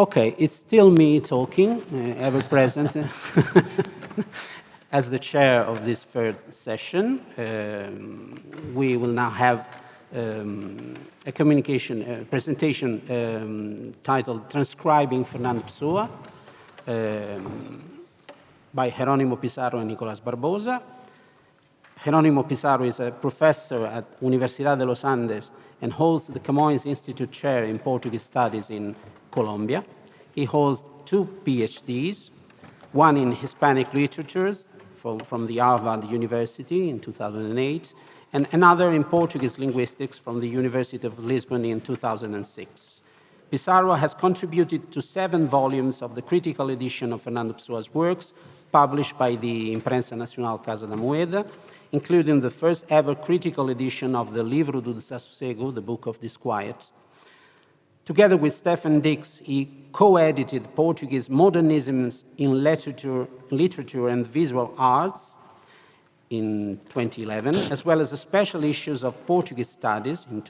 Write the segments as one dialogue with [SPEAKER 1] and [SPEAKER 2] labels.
[SPEAKER 1] Okay, it's still me talking, ever present, as the chair of this third session. We will now have a presentation titled Transcribing Fernando Pessoa by Jerónimo Pizarro and Nicolás Barbosa. Jerónimo Pizarro is a professor at Universidad de los Andes and holds the Camões Institute Chair in Portuguese Studies in Colombia. He holds 2 PhDs, one in Hispanic literatures from the Harvard University in 2008, and another in Portuguese linguistics from the University of Lisbon in 2006. Pizarro has contributed to 7 volumes of the critical edition of Fernando Pessoa's works, published by the Imprensa Nacional Casa da Moeda, including the first ever critical edition of the Livro do Desassossego, the Book of Disquiet. Together with Stefan Dix, he co-edited Portuguese modernisms in literature and visual arts in 2011, as well as the special issues of Portuguese Studies in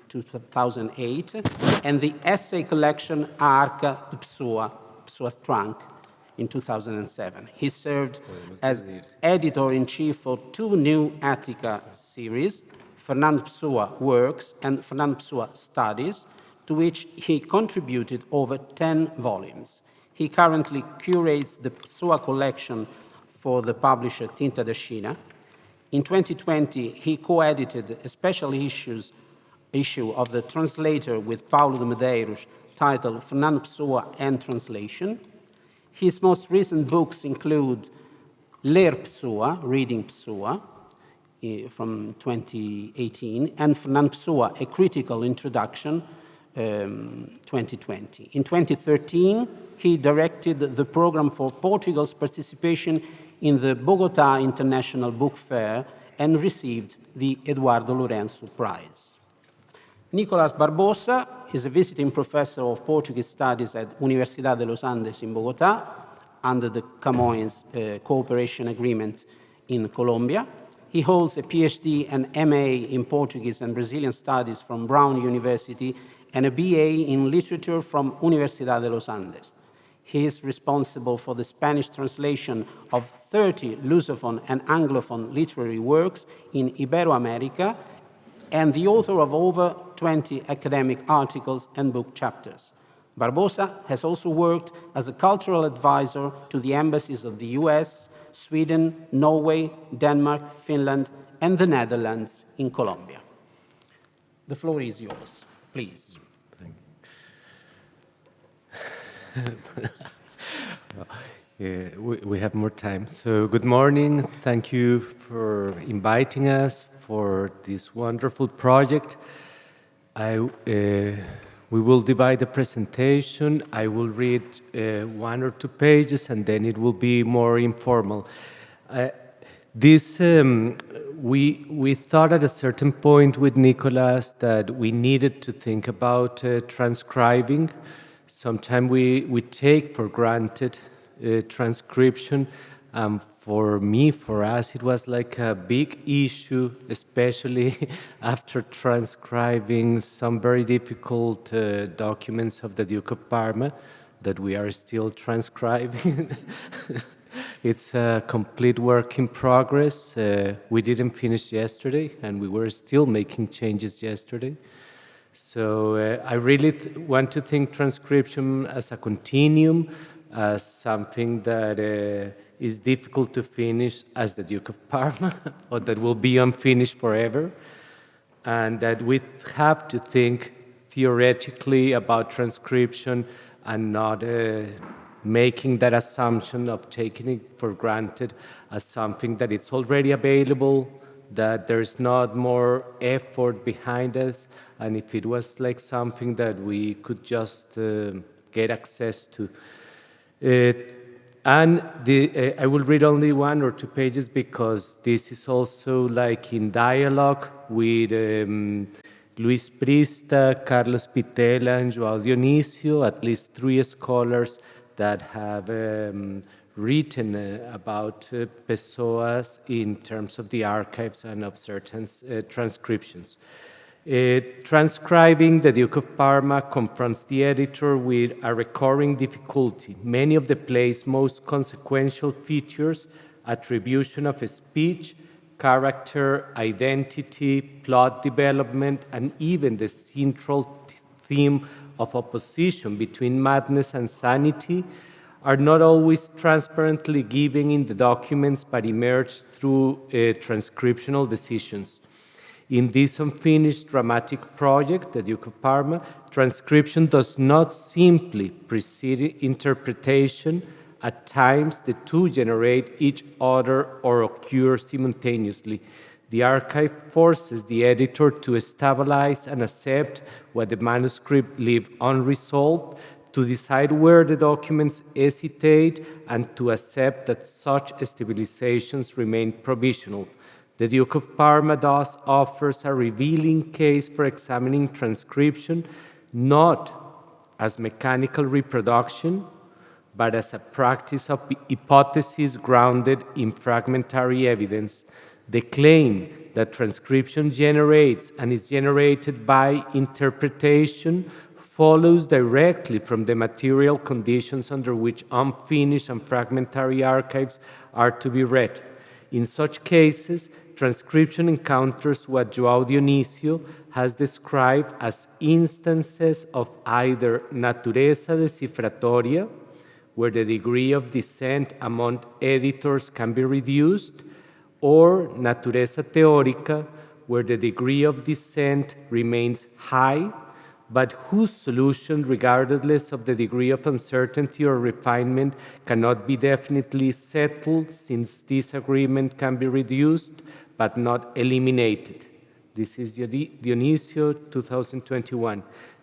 [SPEAKER 1] 2008, and the essay collection Arca de Pessoa, Pessoa's Trunk, in 2007. He served as editor-in-chief for 2 new Attica series, Fernando Pessoa Works and Fernando Pessoa Studies, to which he contributed over 10 volumes. He currently curates the Pessoa collection for the publisher Tinta da China. In 2020, he co-edited a special issue of the Translator with Paulo de Medeiros titled Fernando Pessoa and Translation. His most recent books include Ler Pessoa, Reading Pessoa, from 2018, and Fernando Pessoa, A Critical Introduction, 2020. In 2013, he directed the program for Portugal's participation in the Bogotá International Book Fair and received the Eduardo Lourenço Prize. Nicolás Barbosa is a visiting professor of Portuguese Studies at Universidad de los Andes in Bogotá under the Camões Cooperation Agreement in Colombia. He holds a PhD and MA in Portuguese and Brazilian Studies from Brown University and a BA in Literature from Universidad de los Andes. He is responsible for the Spanish translation of 30 Lusophone and Anglophone literary works in Iberoamerica and the author of over 20 academic articles and book chapters. Barbosa has also worked as a cultural advisor to the embassies of the US, Sweden, Norway, Denmark, Finland, and the Netherlands in Colombia. The floor is yours, please.
[SPEAKER 2] We have more time. So good morning. Thank you for inviting us for this wonderful project. We will divide the presentation. I will read 1 or 2 pages, and then it will be more informal. We thought at a certain point with Nicolas that we needed to think about transcribing. Sometimes we take for granted transcription. For us, it was like a big issue, especially after transcribing some very difficult documents of the Duke of Parma that we are still transcribing. It's a complete work in progress. We didn't finish yesterday, and we were still making changes yesterday. So I really want to think transcription as a continuum, as something that is difficult to finish as the Duke of Parma, or that will be unfinished forever, and that we have to think theoretically about transcription and not making that assumption of taking it for granted as something that it's already available, that there's not more effort behind us, and if it was like something that we could just get access to. I will read only 1 or 2 pages because this is also like in dialogue with Luis Prista, Carlos Pitela, and João Dionísio, at least 3 scholars that have written about Pessoas in terms of the archives and of certain transcriptions. Transcribing, the Duke of Parma confronts the editor with a recurring difficulty. Many of the play's most consequential features, attribution of speech, character, identity, plot development, and even the central theme of opposition between madness and sanity, are not always transparently given in the documents but emerge through transcriptional decisions. In this unfinished dramatic project, the Duke of Parma, transcription does not simply precede interpretation. At times, the two generate each other or occur simultaneously. The archive forces the editor to stabilize and accept what the manuscript leaves unresolved, to decide where the documents hesitate, and to accept that such stabilizations remain provisional. The Duke of Parma thus offers a revealing case for examining transcription not as mechanical reproduction, but as a practice of hypothesis grounded in fragmentary evidence. The claim that transcription generates and is generated by interpretation follows directly from the material conditions under which unfinished and fragmentary archives are to be read. In such cases, transcription encounters what João Dionísio has described as instances of either natureza decifratoria, where the degree of dissent among editors can be reduced, or natureza teórica, where the degree of dissent remains high, but whose solution, regardless of the degree of uncertainty or refinement, cannot be definitely settled, since disagreement can be reduced but not eliminated. This is Dionísio, 2021.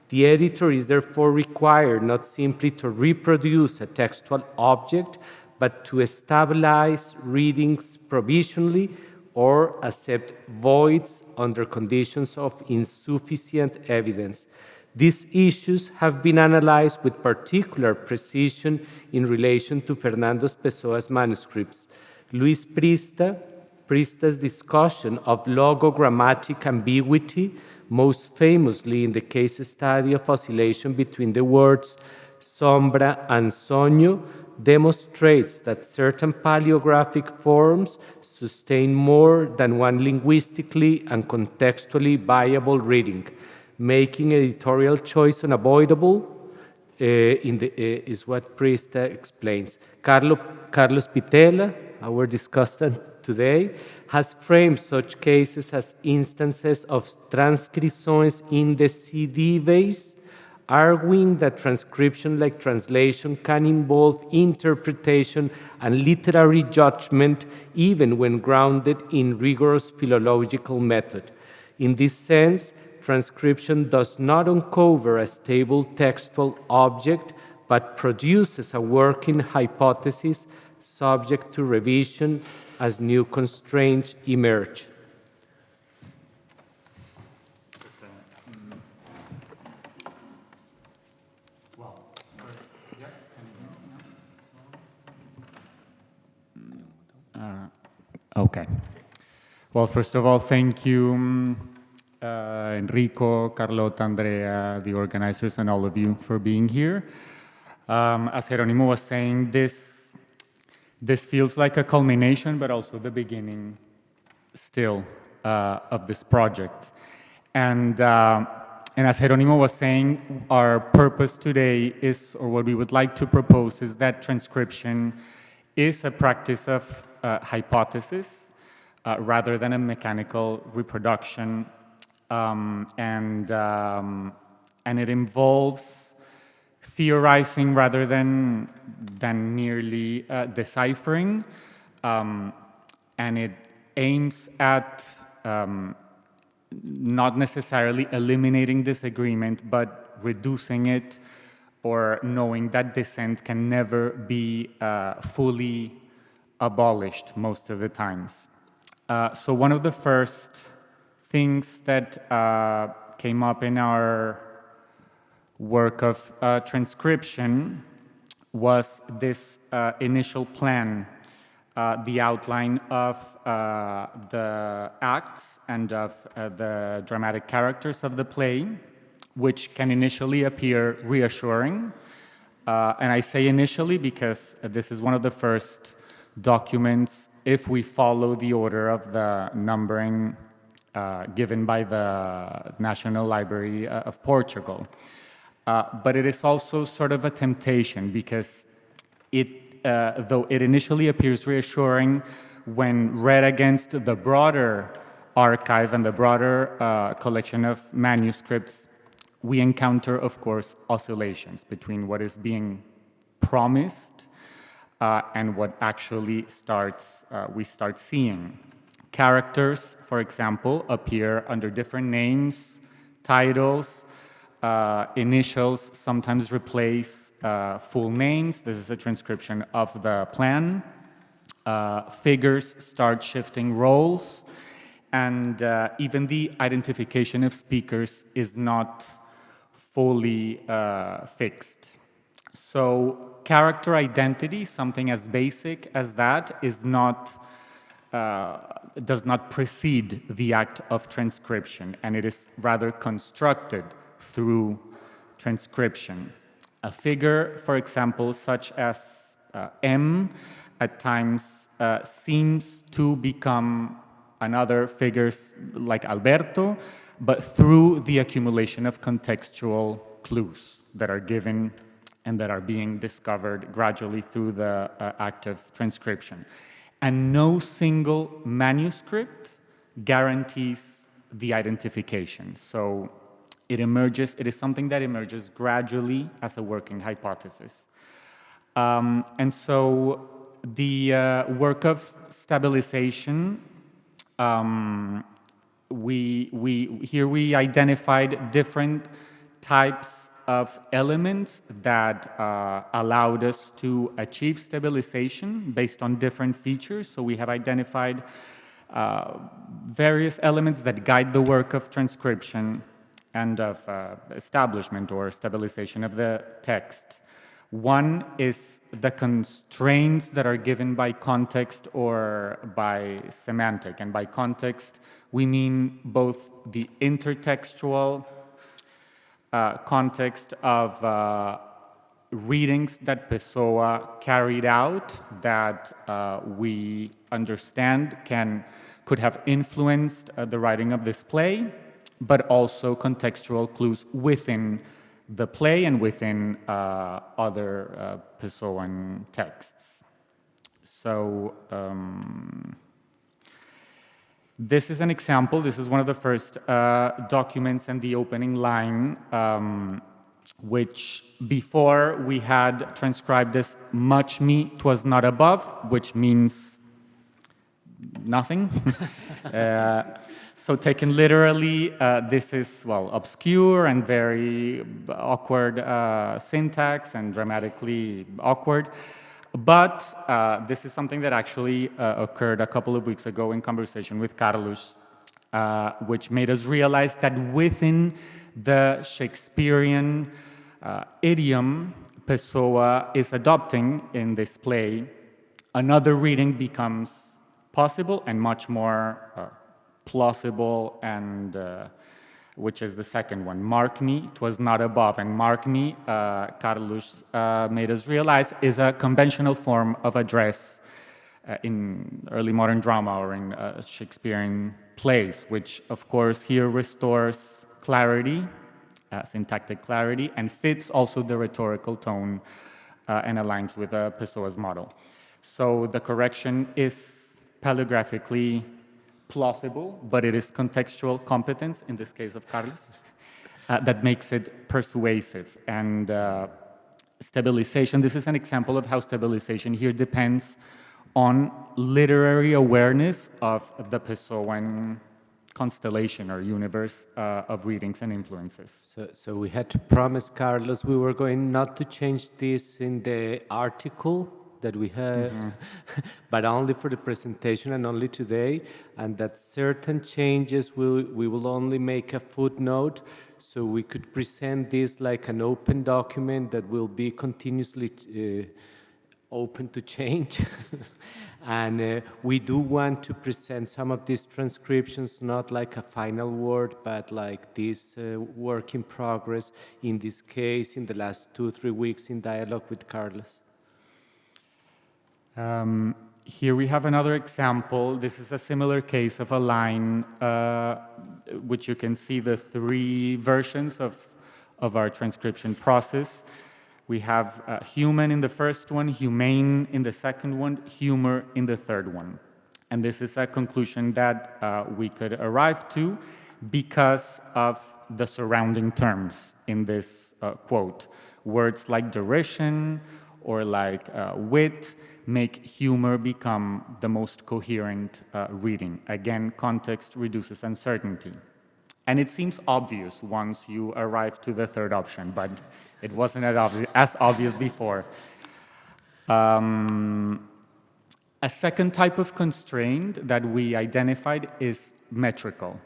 [SPEAKER 2] The editor is therefore required not simply to reproduce a textual object, but to stabilize readings provisionally or accept voids under conditions of insufficient evidence. These issues have been analyzed with particular precision in relation to Fernando's Pessoa's manuscripts. Luis Prista's discussion of logogrammatic ambiguity, most famously in the case study of oscillation between the words sombra and sonho, demonstrates that certain paleographic forms sustain more than one linguistically and contextually viable reading, making editorial choice unavoidable, is what Prista explains. Carlos Pitela, our discussant today, has framed such cases as instances of transcrições indecidíveis, arguing that transcription, like translation, can involve interpretation and literary judgment even when grounded in rigorous philological method. In this sense, transcription does not uncover a stable textual object, but produces a working hypothesis subject to revision as new constraints emerge.
[SPEAKER 3] Okay. Well, first of all, thank you, Enrico, Carlota, Andrea, the organizers, and all of you for being here. As Jerónimo was saying, this feels like a culmination, but also the beginning still of this project. And as Jerónimo was saying, our purpose today is, or what we would like to propose, is that transcription is a practice of hypothesis rather than a mechanical reproduction, and it involves theorizing rather than merely deciphering, and it aims at not necessarily eliminating disagreement, but reducing it, or knowing that dissent can never be fully abolished most of the times. So one of the first things that came up in our work of transcription was this initial plan the outline of the acts and of the dramatic characters of the play, which can initially appear reassuring. And I say initially because this is one of the first documents, if we follow the order of the numbering given by the National Library of Portugal. But it is also sort of a temptation because though it initially appears reassuring, when read against the broader archive and the broader collection of manuscripts, we encounter, of course, oscillations between what is being promised and what actually we start seeing. Characters, for example, appear under different names, titles, initials sometimes replace full names. This is a transcription of the plan. Figures start shifting roles, and even the identification of speakers is not fully fixed. So character identity, something as basic as that, does not precede the act of transcription, and it is rather constructed through transcription. A figure, for example, such as M, at times seems to become another figure like Alberto, but through the accumulation of contextual clues that are given and that are being discovered gradually through the act of transcription. And no single manuscript guarantees the identification. So it is something that emerges gradually as a working hypothesis. And so the work of stabilization, we identified different types of elements that allowed us to achieve stabilization based on different features. So we have identified various elements that guide the work of transcription and of establishment or stabilization of the text. One is the constraints that are given by context or by semantic. And by context, we mean both the intertextual context of readings that Pessoa carried out that we understand could have influenced the writing of this play, but also contextual clues within the play and within other Pessoan texts. So this is an example. This is one of the first documents and the opening line, which before we had transcribed as much me 'twas not above, which means nothing. So taken literally, this is, well, obscure and very awkward syntax and dramatically awkward. But this is something that actually occurred a couple of weeks ago in conversation with Carlos, which made us realize that within the Shakespearean idiom Pessoa is adopting in this play, another reading becomes possible and much more plausible, and which is the second one. Mark me, 'twas not above. And mark me, Carlos made us realize, is a conventional form of address in early modern drama or in Shakespearean plays, which of course here restores clarity, syntactic clarity, and fits also the rhetorical tone and aligns with Pessoa's model. So the correction is paleographically plausible, but it is contextual competence, in this case of Carlos, that makes it persuasive. And stabilization, this is an example of how stabilization here depends on literary awareness of the Pessoan constellation or universe of readings and influences.
[SPEAKER 2] So we had to promise Carlos we were going not to change this in the article that we have, but only for the presentation and only today, and that certain changes we will only make a footnote, so we could present this like an open document that will be continuously open to change. And we do want to present some of these transcriptions not like a final word, but like this work in progress, in this case, in the last 2-3 weeks in dialogue with Carlos.
[SPEAKER 3] Here we have another example. This is a similar case of a line, which you can see the 3 versions of our transcription process. We have human in the first one, humane in the second one, humor in the third one. And this is a conclusion that we could arrive to because of the surrounding terms in this quote. Words like derision or like wit make humor become the most coherent reading. Again, context reduces uncertainty. And it seems obvious once you arrive to the third option, but it wasn't as obvious before. A second type of constraint that we identified is metrical.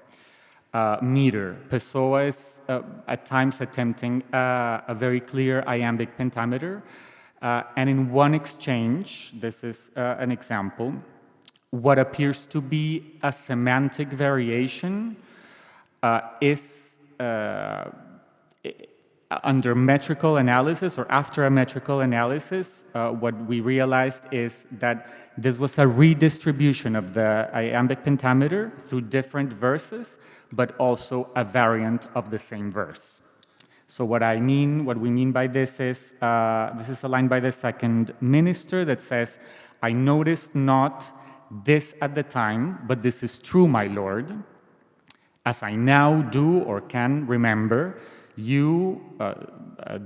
[SPEAKER 3] Meter. Pessoa is at times attempting a very clear iambic pentameter. And in one exchange, this is an example, what appears to be a semantic variation is under metrical analysis or after a metrical analysis, what we realized is that this was a redistribution of the iambic pentameter through different verses, but also a variant of the same verse. So what we mean by this is a line by the second minister that says, "I noticed not this at the time, but this is true, my lord. As I now do or can remember, you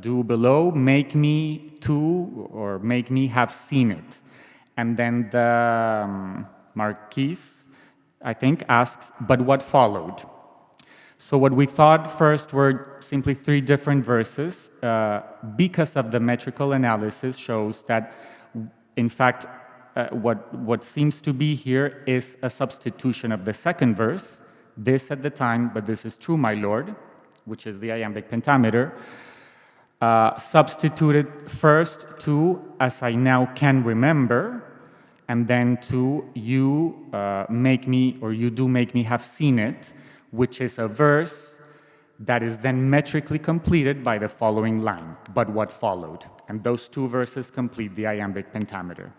[SPEAKER 3] do below make me to or make me have seen it." And then the Marquis, I think, asks, "But what followed?" So what we thought first were simply 3 different verses, because of the metrical analysis shows that, in fact, what seems to be here is a substitution of the second verse, "This at the time, but this is true, my lord," which is the iambic pentameter, substituted first to "as I now can remember," and then to "you make me," or "you do make me have seen it," which is a verse that is then metrically completed by the following line, "but what followed." And those 2 verses complete the iambic pentameter.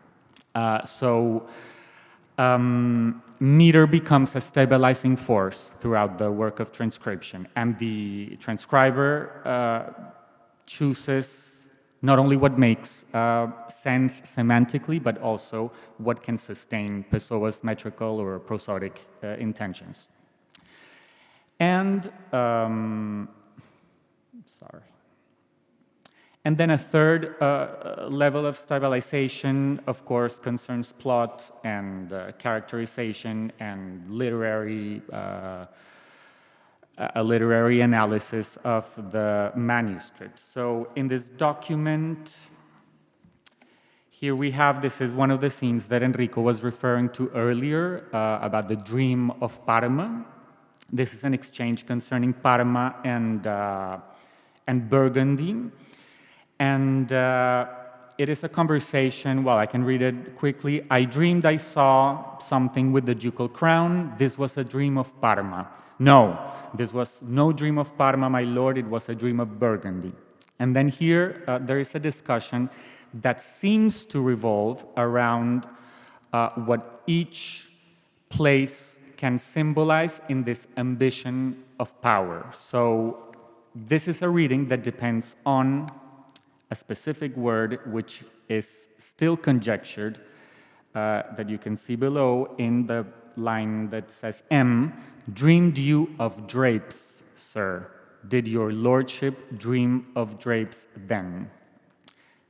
[SPEAKER 3] Meter becomes a stabilizing force throughout the work of transcription, and the transcriber chooses not only what makes sense semantically, but also what can sustain Pessoa's metrical or prosodic intentions. And, And then a third level of stabilization, of course, concerns plot and characterization and a literary analysis of the manuscript. So in this document, here we have, this is one of the scenes that Enrico was referring to earlier about the dream of Parma. This is an exchange concerning Parma and Burgundy. And it is a conversation, well, I can read it quickly. "I dreamed I saw something with the ducal crown. This was a dream of Parma." "No, this was no dream of Parma, my lord. It was a dream of Burgundy." And then here there is a discussion that seems to revolve around what each place can symbolize in this ambition of power. So this is a reading that depends on a specific word which is still conjectured, that you can see below in the line that says M, "Dreamed you of drapes, sir? Did your lordship dream of drapes then?"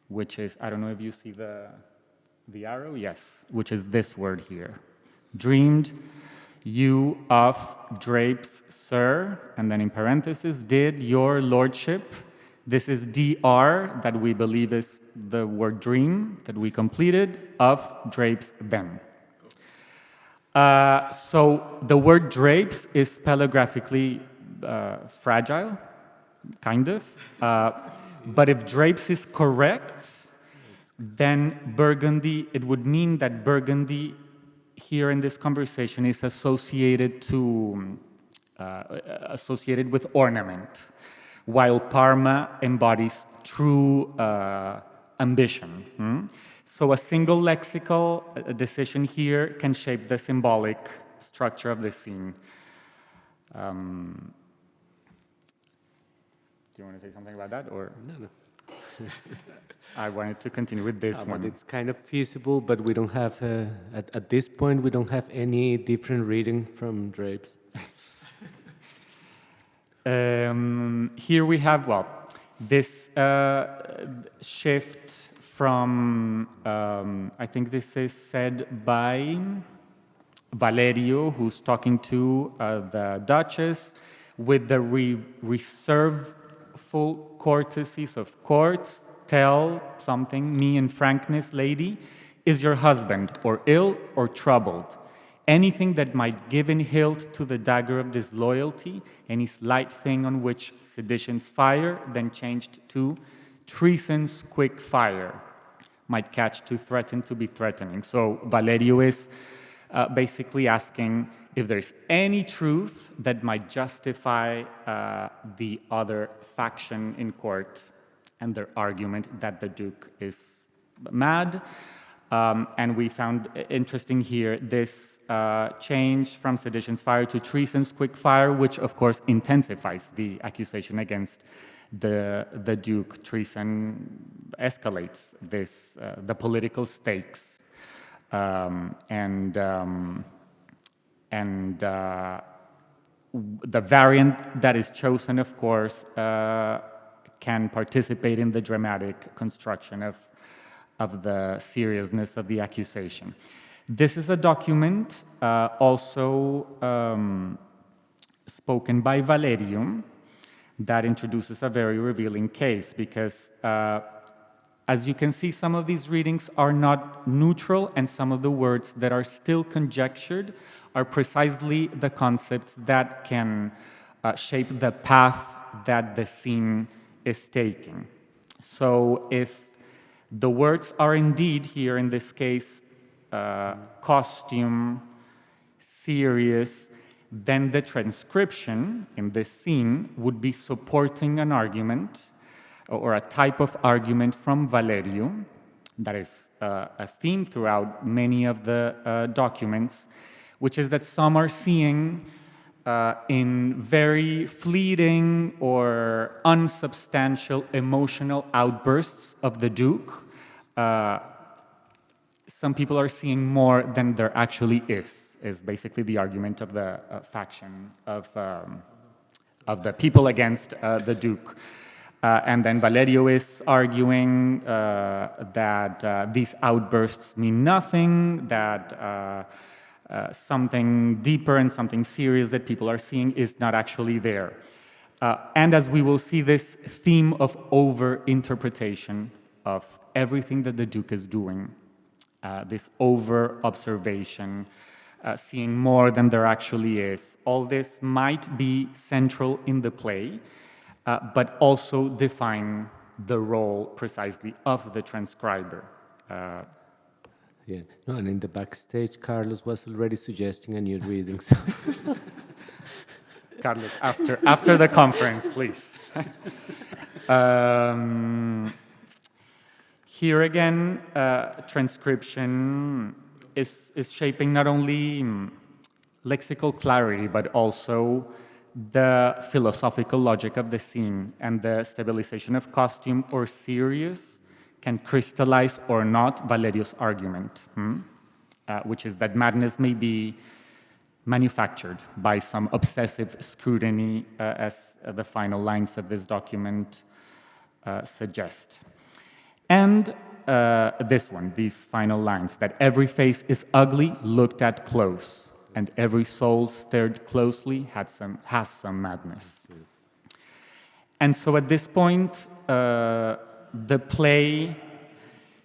[SPEAKER 3] Which is, I don't know if you see the arrow, yes, which is this word here. "Dreamed you of drapes, sir?" And then in parentheses, "Did your lordship," this is DR, that we believe is the word dream that we completed, "of drapes then." So the word drapes is paleographically fragile, kind of. But if drapes is correct, then Burgundy, it would mean that Burgundy here in this conversation is associated with ornament, while Parma embodies true ambition. So a single lexical decision here can shape the symbolic structure of the scene. Do you want to say something about that, or
[SPEAKER 2] No.
[SPEAKER 3] I wanted to continue with this one.
[SPEAKER 2] But it's kind of feasible, but we don't have, at this point, we don't have any different reading from drapes.
[SPEAKER 3] Here we have, well, this shift from, I think this is said by Valerio, who's talking to the Duchess, with the reserveful courtesies of courts. Tell something, me in frankness, lady, is your husband or ill or troubled? Anything that might give in hilt to the dagger of disloyalty, any slight thing on which sedition's fire, then changed to treason's quick fire, might catch to threaten to be threatening. So Valerio is basically asking if there's any truth that might justify the other faction in court and their argument that the Duke is mad. And we found interesting here this change from sedition's fire to treason's quick fire, which of course intensifies the accusation against the Duke. Treason escalates this, the political stakes. The variant that is chosen, of course, can participate in the dramatic construction of the seriousness of the accusation. This is a document also spoken by Valerio that introduces a very revealing case because as you can see, some of these readings are not neutral, and some of the words that are still conjectured are precisely the concepts that can shape the path that the scene is taking. So if the words are indeed here in this case costume, serious, then the transcription in this scene would be supporting an argument or a type of argument from Valerio that is a theme throughout many of the documents, which is that some are seeing in very fleeting or unsubstantial emotional outbursts of the Duke, some people are seeing more than there actually is basically the argument of the faction of the people against the Duke. And then Valerio is arguing that these outbursts mean nothing, that something deeper and something serious that people are seeing is not actually there. And as we will see, this theme of over-interpretation of everything that the Duke is doing, this over-observation, seeing more than there actually is, all this might be central in the play, but also define the role precisely of the transcriber.
[SPEAKER 2] Yeah, no, and in the backstage, Carlos was already suggesting a new reading. So.
[SPEAKER 3] Carlos, after the conference, please. Here again, transcription is shaping not only lexical clarity, but also the philosophical logic of the scene, and the stabilization of costume or serious can crystallize or not Valerio's argument, which is that madness may be manufactured by some obsessive scrutiny, as the final lines of this document suggest. And this one, these final lines, that every face is ugly looked at close, and every soul stared closely has some madness. And so at this point, the play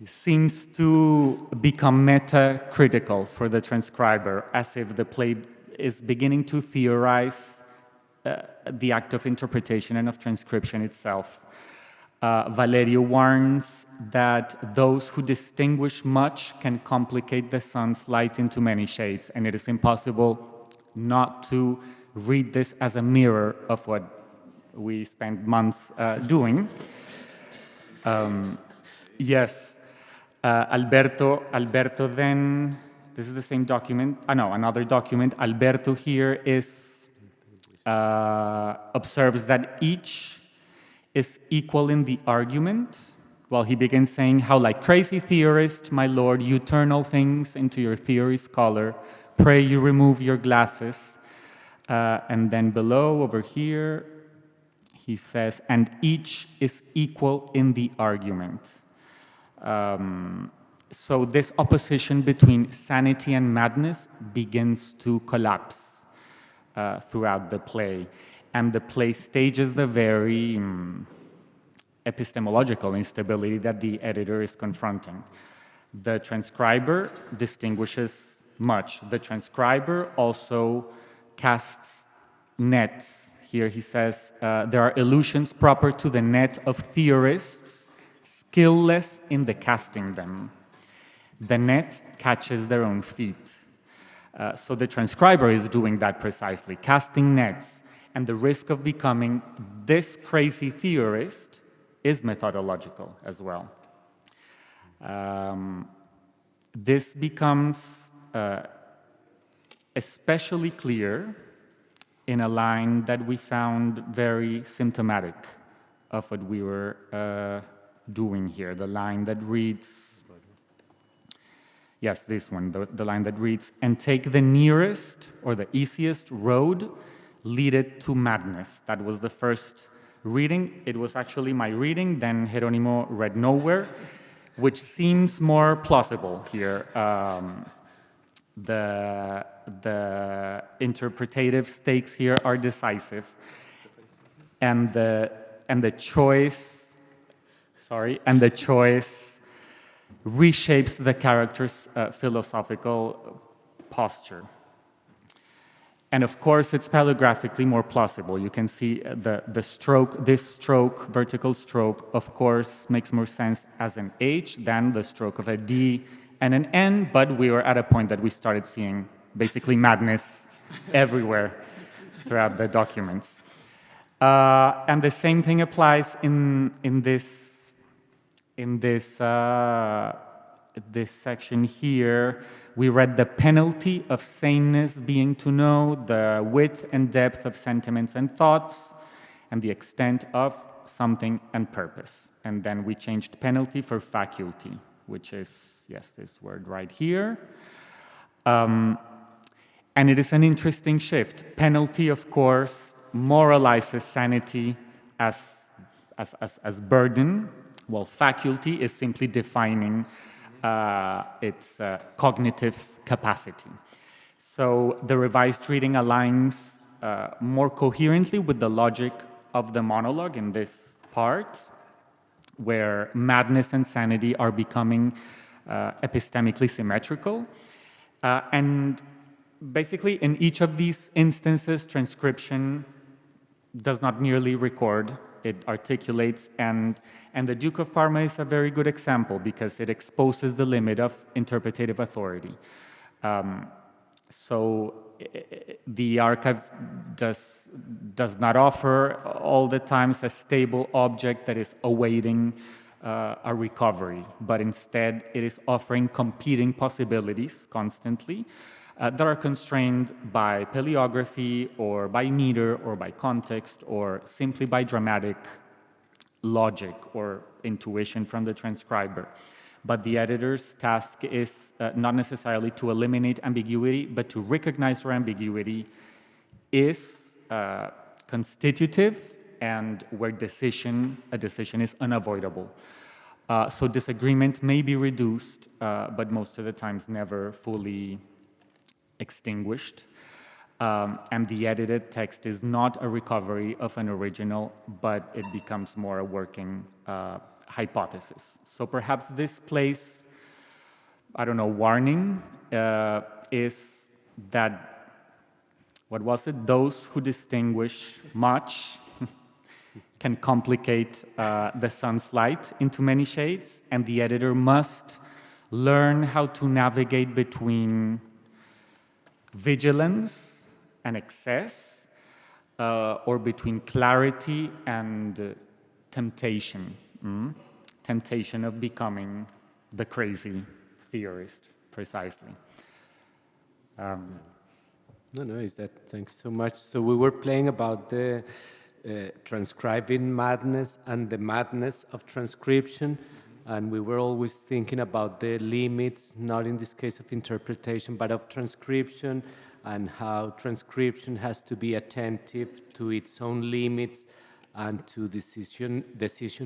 [SPEAKER 3] seems to become meta-critical for the transcriber, as if the play is beginning to theorize the act of interpretation and of transcription itself. Valerio warns that those who distinguish much can complicate the sun's light into many shades, and it is impossible not to read this as a mirror of what we spent months doing. Yes, Alberto then, this is the same document, no, another document. Alberto here observes that each is equal in the argument. Well, he begins saying, how like crazy theorist, my lord, you turn all things into your theory's color. Pray you remove your glasses. And then below, over here, he says, and each is equal in the argument. So this opposition between sanity and madness begins to collapse throughout the play. And the play stages the very epistemological instability that the editor is confronting. The transcriber distinguishes much. The transcriber also casts nets. Here he says, there are illusions proper to the net of theorists, skillless in the casting them. The net catches their own feet. So the transcriber is doing that precisely, casting nets. And the risk of becoming this crazy theorist is methodological as well. This becomes especially clear in a line that we found very symptomatic of what we were doing here. The line that reads, yes, this one, the line that reads, and take the nearest or the easiest road, lead it to madness. That was the first reading. It was actually my reading, then Jerónimo read nowhere, which seems more plausible here. The interpretative stakes here are decisive, and the choice reshapes the character's philosophical posture. And of course, it's paleographically more plausible. You can see the stroke, this stroke, vertical stroke, of course, makes more sense as an H than the stroke of a D and an N, but we were at a point that we started seeing basically madness everywhere throughout the documents. And the same thing applies in this section here. We read the penalty of saneness being to know the width and depth of sentiments and thoughts and the extent of something and purpose. And then we changed penalty for faculty, which is, yes, this word right here. And it is an interesting shift. Penalty, of course, moralizes sanity as burden, while faculty is simply defining its cognitive capacity. So the revised reading aligns more coherently with the logic of the monologue in this part, where madness and sanity are becoming epistemically symmetrical. And basically, in each of these instances, transcription does not merely record, it articulates, and the Duke of Parma is a very good example because it exposes the limit of interpretative authority. So the archive does not offer all the times a stable object that is awaiting a recovery, but instead it is offering competing possibilities constantly that are constrained by paleography or by meter or by context or simply by dramatic logic or intuition from the transcriber. But the editor's task is not necessarily to eliminate ambiguity, but to recognize where ambiguity is constitutive and where a decision is unavoidable. So disagreement may be reduced, but most of the times never fully extinguished. And the edited text is not a recovery of an original, but it becomes more a working hypothesis. So perhaps this place, I don't know, warning is that, what was it? Those who distinguish much can complicate the sun's light into many shades, and the editor must learn how to navigate between vigilance and excess, or between clarity and temptation. Temptation of becoming the crazy theorist, precisely.
[SPEAKER 2] Thanks so much. So we were playing about the transcribing madness and the madness of transcription, and we were always thinking about the limits, not in this case of interpretation, but of transcription, and how transcription has to be attentive to its own limits and to decision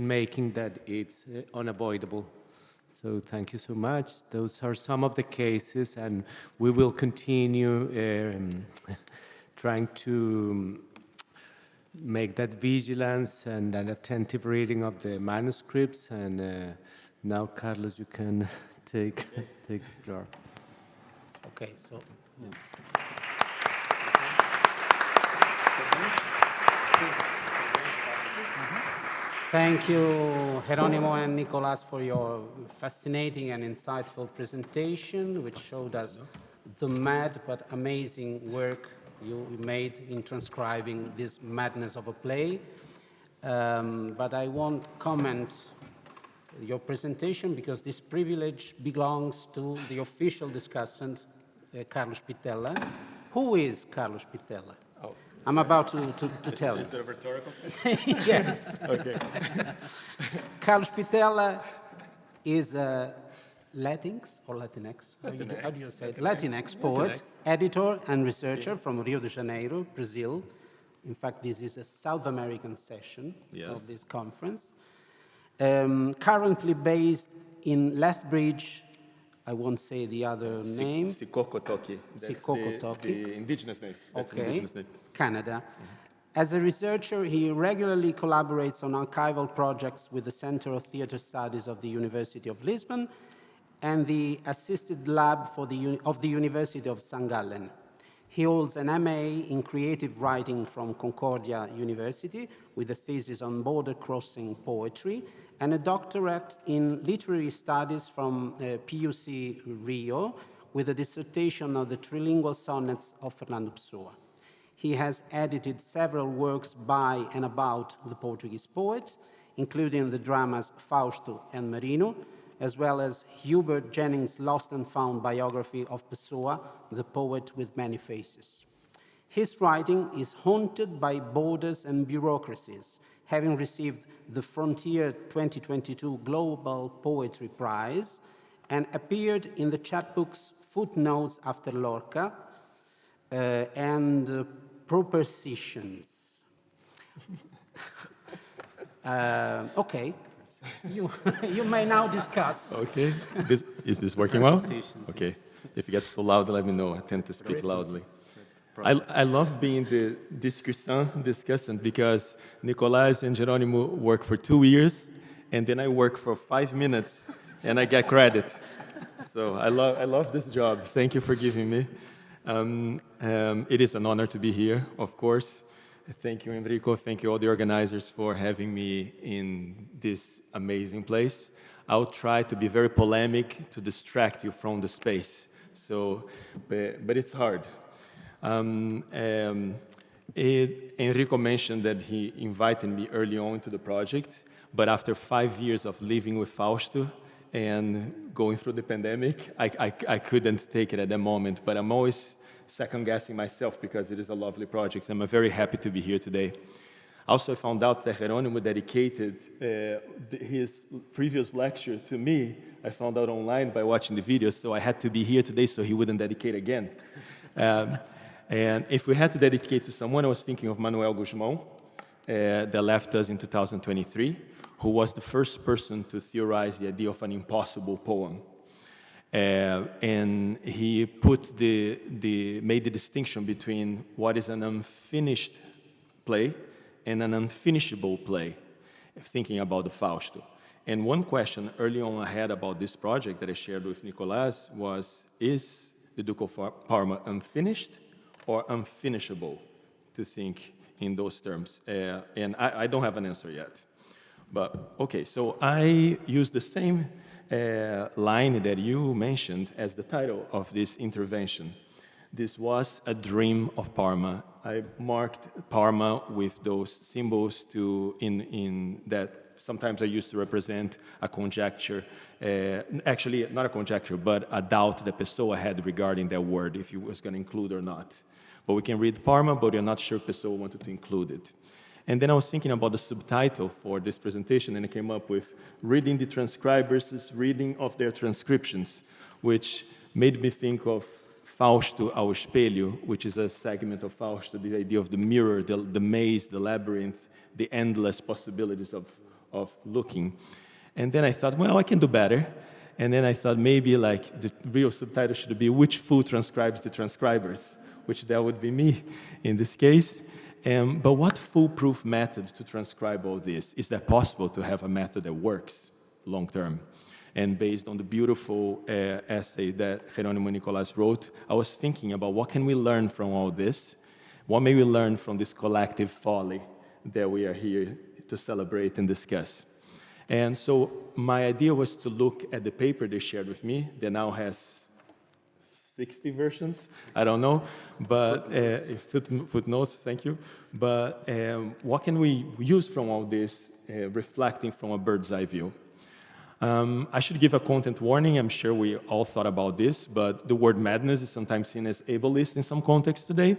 [SPEAKER 2] making that it's unavoidable. So thank you so much. Those are some of the cases, and we will continue trying to make that vigilance and an attentive reading of the manuscripts. And now, Carlos, you can take the floor.
[SPEAKER 1] Okay, so. Thank you, Geronimo and Nicolas, for your fascinating and insightful presentation, which showed us the mad but amazing work you made in transcribing this madness of a play. But I won't comment your presentation because this privilege belongs to the official discussant, Carlos Pitella. Who is Carlos Pitella? Oh. I'm about to tell you.
[SPEAKER 4] Is that a rhetorical question?
[SPEAKER 1] Yes.
[SPEAKER 4] Okay.
[SPEAKER 1] Carlos Pitella is a Latinx or Latinx? How do you say it? Latinx poet, editor, and researcher from Rio de Janeiro, Brazil. In fact, this is a South American session of this conference. Currently based in Lethbridge, I won't say the other name.
[SPEAKER 4] Sikokotoki. That's the indigenous name. That's
[SPEAKER 1] okay.
[SPEAKER 4] Indigenous name.
[SPEAKER 1] Canada. As a researcher, he regularly collaborates on archival projects with the Center of Theatre Studies of the University of Lisbon and the Assisted Lab of the University of St. Gallen. He holds an MA in creative writing from Concordia University with a thesis on border-crossing poetry and a doctorate in literary studies from PUC Rio with a dissertation on the trilingual sonnets of Fernando Pessoa. He has edited several works by and about the Portuguese poet, including the dramas Fausto and Marino, as well as Hubert Jennings' lost and found biography of Pessoa, the poet with many faces. His writing is haunted by borders and bureaucracies, having received the Frontier 2022 Global Poetry Prize and appeared in the chapbooks Footnotes After Lorca and Propositions. Okay, you may now discuss.
[SPEAKER 4] Okay, is this working well? Okay, if it gets too loud, let me know. I tend to speak loudly. I love being the discussant because Nicolas and Geronimo work for 2 years, and then I work for 5 minutes, and I get credit. So I love this job. Thank you for giving me. It is an honor to be here, of course. Thank you, Enrico. Thank you, all the organizers, for having me in this amazing place. I'll try to be very polemic to distract you from the space. So, but it's hard. Enrico mentioned that he invited me early on to the project, but after 5 years of living with Fausto and going through the pandemic, I couldn't take it at that moment, but I'm always second-guessing myself because it is a lovely project. I'm very happy to be here today. Also, I found out that Geronimo dedicated his previous lecture to me. I found out online by watching the videos, so I had to be here today so he wouldn't dedicate again. And if we had to dedicate to someone, I was thinking of Manuel Guzmão, that left us in 2023, who was the first person to theorize the idea of an impossible poem. And he made the distinction between what is an unfinished play and an unfinishable play, thinking about the Fausto. And one question early on I had about this project that I shared with Nicolas was, is the Duke of Parma unfinished or unfinishable, to think in those terms. And I don't have an answer yet. But okay, so I use the same line that you mentioned as the title of this intervention. This was a dream of Parma. I marked Parma with those symbols in that sometimes I used to represent a conjecture, actually not a conjecture, but a doubt that Pessoa had regarding that word, if he was going to include or not. But we can read Parma, but we're not sure Pessoa wanted to include it. And then I was thinking about the subtitle for this presentation, and I came up with reading the transcribers' reading of their transcriptions, which made me think of Fausto ao espelho, which is a segment of Fausto, the idea of the mirror, the maze, the labyrinth, the endless possibilities of looking. And then I thought, well, I can do better. And then I thought maybe like the real subtitle should be which fool transcribes the transcribers, which that would be me in this case. But what foolproof method to transcribe all this? Is that possible to have a method that works long term? And based on the beautiful essay that Jerónimo Nicolás wrote, I was thinking about what can we learn from all this? What may we learn from this collective folly that we are here to celebrate and discuss? And so my idea was to look at the paper they shared with me that now has 60 versions, I don't know, but footnotes, thank you. But what can we use from all this, reflecting from a bird's eye view? I should give a content warning. I'm sure we all thought about this, but the word madness is sometimes seen as ableist in some contexts today.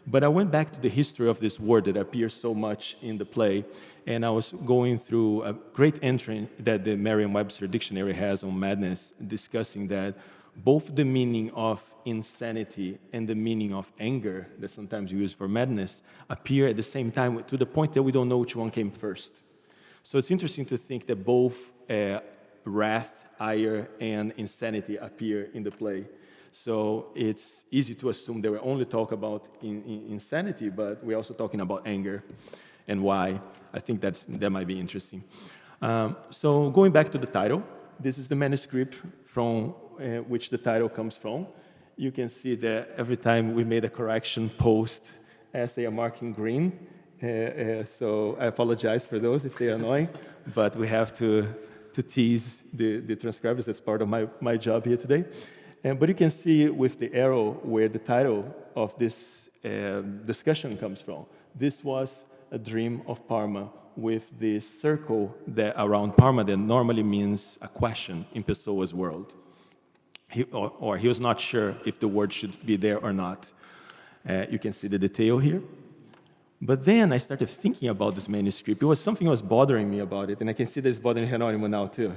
[SPEAKER 4] But I went back to the history of this word that appears so much in the play, and I was going through a great entry that the Merriam-Webster dictionary has on madness, discussing that both the meaning of insanity and the meaning of anger that sometimes we use for madness appear at the same time, to the point that we don't know which one came first. So it's interesting to think that both wrath, ire, and insanity appear in the play. So it's easy to assume that we only talk about insanity, but we're also talking about anger and why. I think that might be interesting. So going back to the title, this is the manuscript from which the title comes from. You can see that every time we made a correction post, essay are marking green. So I apologize for those if they're annoying, but we have to tease the transcribers. That's part of my job here today. But you can see with the arrow where the title of this discussion comes from. This was a dream of Parma, with this circle that around Parma that normally means a question in Pessoa's world. He was not sure if the word should be there or not. You can see the detail here. But then I started thinking about this manuscript. It was something that was bothering me about it, and I can see that it's bothering Jerónimo now too.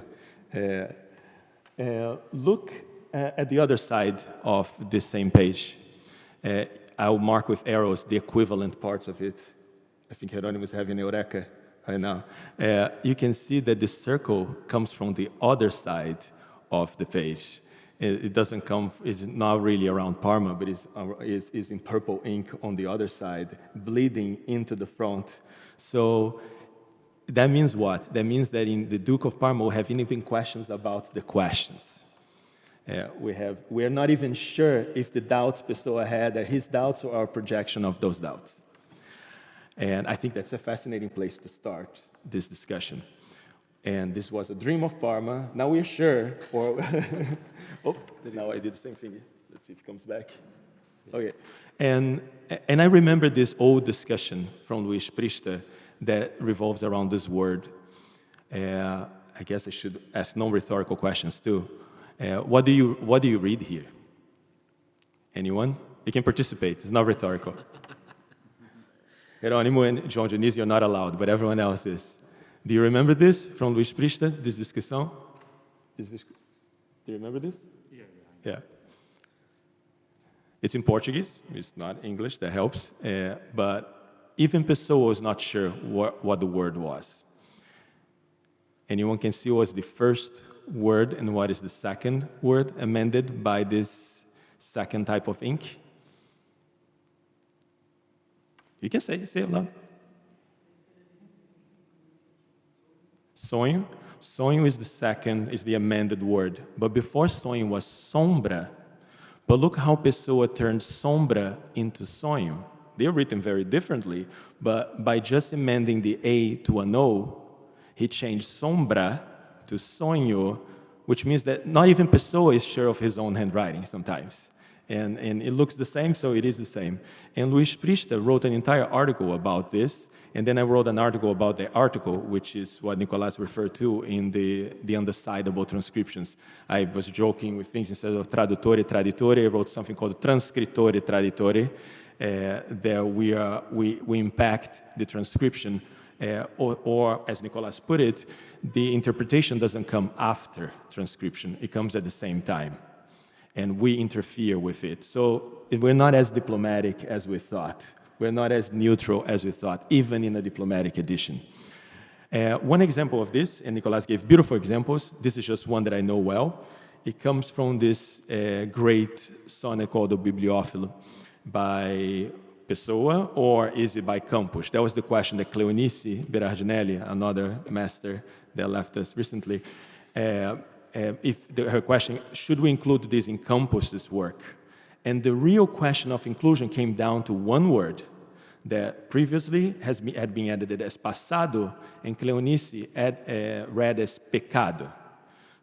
[SPEAKER 4] Look at the other side of this same page. I'll mark with arrows the equivalent parts of it. I think Jerónimo is having eureka right now. You can see that the circle comes from the other side of the page. It doesn't come, it's not really around Parma, but it's in purple ink on the other side, bleeding into the front. So that means what? That means that in the Duke of Parma, we have even questions about the questions. We are not even sure if the doubts Pessoa had are his doubts or our projection of those doubts. And I think that's a fascinating place to start this discussion. And this was a dream of Parma. Now we're sure, or oh, now I did the same thing. Let's see if it comes back. Okay. And I remember this old discussion from Luis Prista that revolves around this word. I guess I should ask non-rhetorical questions too. What do you read here? Anyone? You can participate. It's not rhetorical. Jerónimo and João Dionísio, you're not allowed, but everyone else is. Do you remember this from Luis Prista, this discussion? Do you remember this? Yeah. It's in Portuguese. It's not English. That helps. But even Pessoa was not sure what the word was. Anyone can see what was the first word and what is the second word amended by this second type of ink? You can say it loud. Sonho. Sonho is the amended word. But before sonho was sombra. But look how Pessoa turned sombra into sonho. They're written very differently, but by just amending the A to an O, he changed sombra to sonho, which means that not even Pessoa is sure of his own handwriting sometimes. And it looks the same, so it is the same. And Luis Prista wrote an entire article about this, and then I wrote an article about the article, which is what Nicolás referred to in the undecidable transcriptions. I was joking with things instead of traduttore, traditore, I wrote something called transcrittore, traditore, that we impact the transcription, or as Nicolás put it, the interpretation doesn't come after transcription, it comes at the same time. And we interfere with it. So we're not as diplomatic as we thought. We're not as neutral as we thought, even in a diplomatic edition. One example of this, and Nicolás gave beautiful examples, this is just one that I know well. It comes from this great sonnet called O Bibliófilo by Pessoa, or is it by Campos? That was the question that Cleonice Berardinelli, another master that left us recently, her question, should we include this in Campos' work? And the real question of inclusion came down to one word that previously had been edited as passado, and Cleonice read as pecado.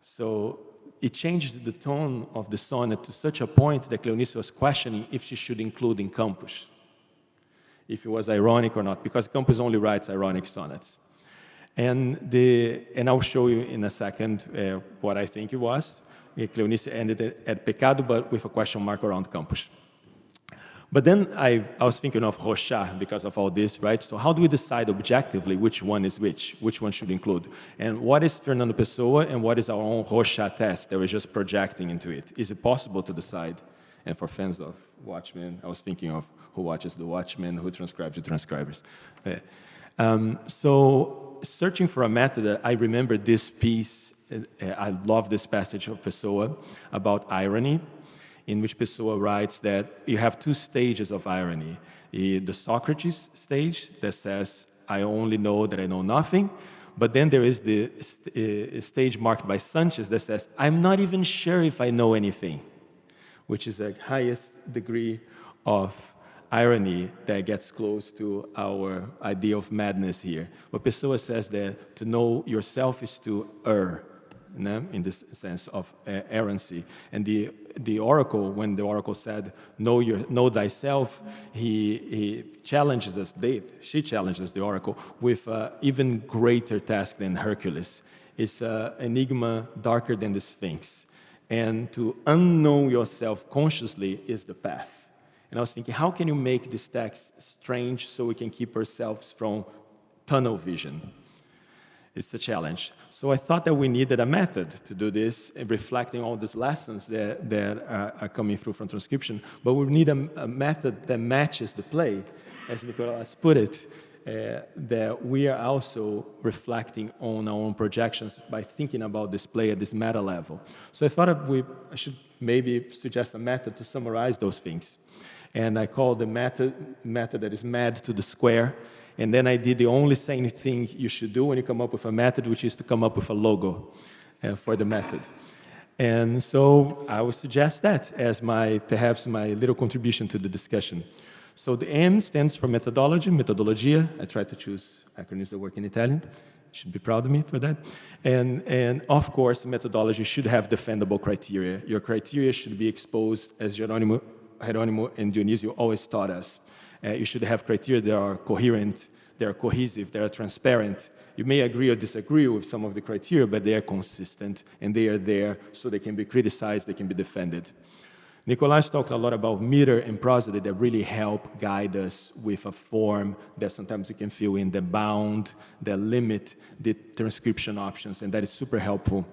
[SPEAKER 4] So it changed the tone of the sonnet to such a point that Cleonice was questioning if she should include in Campos, if it was ironic or not, because Campos only writes ironic sonnets. And I'll show you in a second what I think it was. Cleonice ended it at pecado, but with a question mark around Campos. But then I was thinking of Rochard because of all this, right? So how do we decide objectively which one is which one should include? And what is Fernando Pessoa and what is our own Rochard test that we're just projecting into it? Is it possible to decide? And for fans of Watchmen, I was thinking of who watches the Watchmen, who transcribes the transcribers. So searching for a method, I remember this piece, I love this passage of Pessoa about irony, in which Pessoa writes that you have two stages of irony. The Socrates stage that says, I only know that I know nothing, but then there is the stage marked by Sanchez that says, I'm not even sure if I know anything, which is the highest degree of irony that gets close to our idea of madness here. But Pessoa says that to know yourself is to err, in this sense of errancy. And the oracle, when the oracle said, know thyself, he challenges us, she challenges the oracle with an even greater task than Hercules. It's an enigma darker than the Sphinx. And to unknow yourself consciously is the path. And I was thinking, how can you make this text strange so we can keep ourselves from tunnel vision? It's a challenge. So I thought that we needed a method to do this, reflecting all these lessons that are coming through from transcription. But we need a method that matches the play, as Nicolás put it, that we are also reflecting on our own projections by thinking about this play at this meta level. So I thought I should maybe suggest a method to summarize those things. And I called the method that is mad to the square. And then I did the only sane thing you should do when you come up with a method, which is to come up with a logo for the method. And so I would suggest that as perhaps my little contribution to the discussion. So the M stands for methodology, metodologia. I try to choose acronyms that work in Italian. You should be proud of me for that. And of course, methodology should have defendable criteria. Your criteria should be exposed, as Geronimo and Dionisio always taught us. You should have criteria that are coherent, that are cohesive, that are transparent. You may agree or disagree with some of the criteria, but they are consistent, and they are there so they can be criticized, they can be defended. Nicolás talked a lot about meter and prosody that really help guide us with a form that sometimes you can fill in, the bound, that limit the transcription options, and that is super helpful.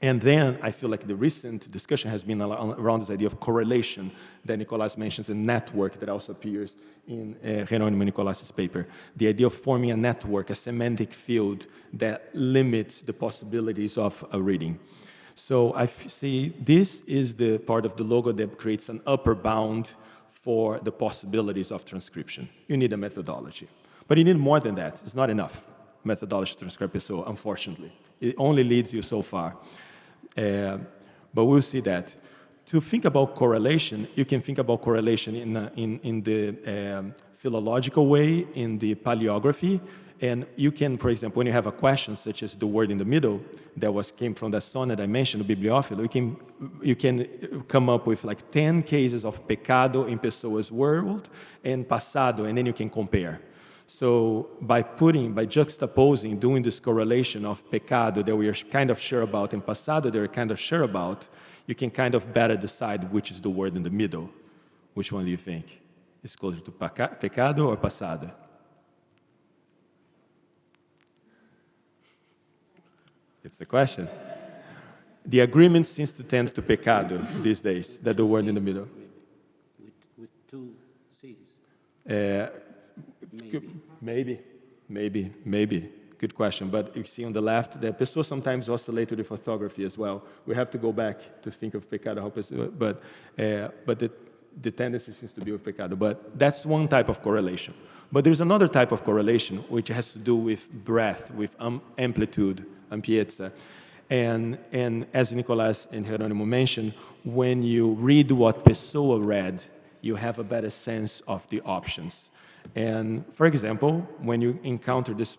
[SPEAKER 4] And then I feel like the recent discussion has been around this idea of correlation that Nicolás mentions, a network that also appears in Jerónimo Nicolás's paper. The idea of forming a network, a semantic field that limits the possibilities of a reading. So I see this is the part of the logo that creates an upper bound for the possibilities of transcription. You need a methodology. But you need more than that. It's not enough methodology to transcribe Pessoa, unfortunately. It only leads you so far. But we'll see that. To think about correlation, you can think about correlation in the philological way, in the paleography, and you can, for example, when you have a question such as the word in the middle that came from the sonnet I mentioned, the Bibliófilo, you can come up with like 10 cases of pecado in Pessoa's world and passado, and then you can compare. So by juxtaposing, doing this correlation of pecado that we are kind of sure about and passado that we're kind of sure about, you can kind of better decide which is the word in the middle. Which one do you think? Is closer to pecado or passado? It's the question. The agreement seems to tend to pecado these days, that the word in the middle.
[SPEAKER 1] With two C's.
[SPEAKER 4] Maybe. Good question. But you see on the left, the Pessoa sometimes oscillate to the orthography as well. We have to go back to think of pecado, but the tendency seems to be with pecado. But that's one type of correlation. But there's another type of correlation which has to do with breadth, with amplitude, ampiezza. And as Nicolas and Jerónimo mentioned, when you read what Pessoa read, you have a better sense of the options. And for example, when you encounter this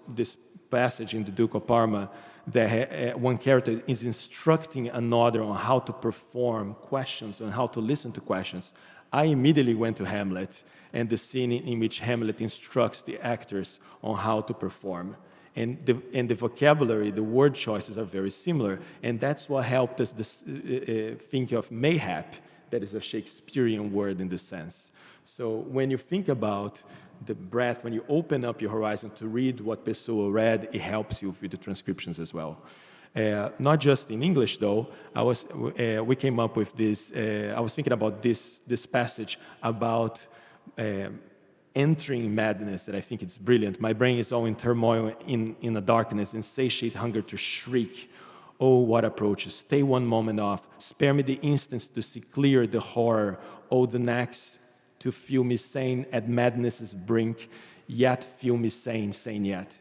[SPEAKER 4] passage in the Duke of Parma, that one character is instructing another on how to perform questions and how to listen to questions, I immediately went to Hamlet and the scene in which Hamlet instructs the actors on how to perform. And the vocabulary, the word choices are very similar. And that's what helped us think of mayhap, that is a Shakespearean word in this sense. So when you think about the breadth, when you open up your horizon to read what Pessoa read, it helps you with the transcriptions as well. Not just in English, though. We came up with this. I was thinking about this passage about entering madness that I think it's brilliant. My brain is all in turmoil, in the darkness, insatiate hunger to shriek. Oh, what approaches! Stay one moment off. Spare me the instants to see clear the horror. Oh, the next to feel me sane at madness's brink, yet feel me sane yet.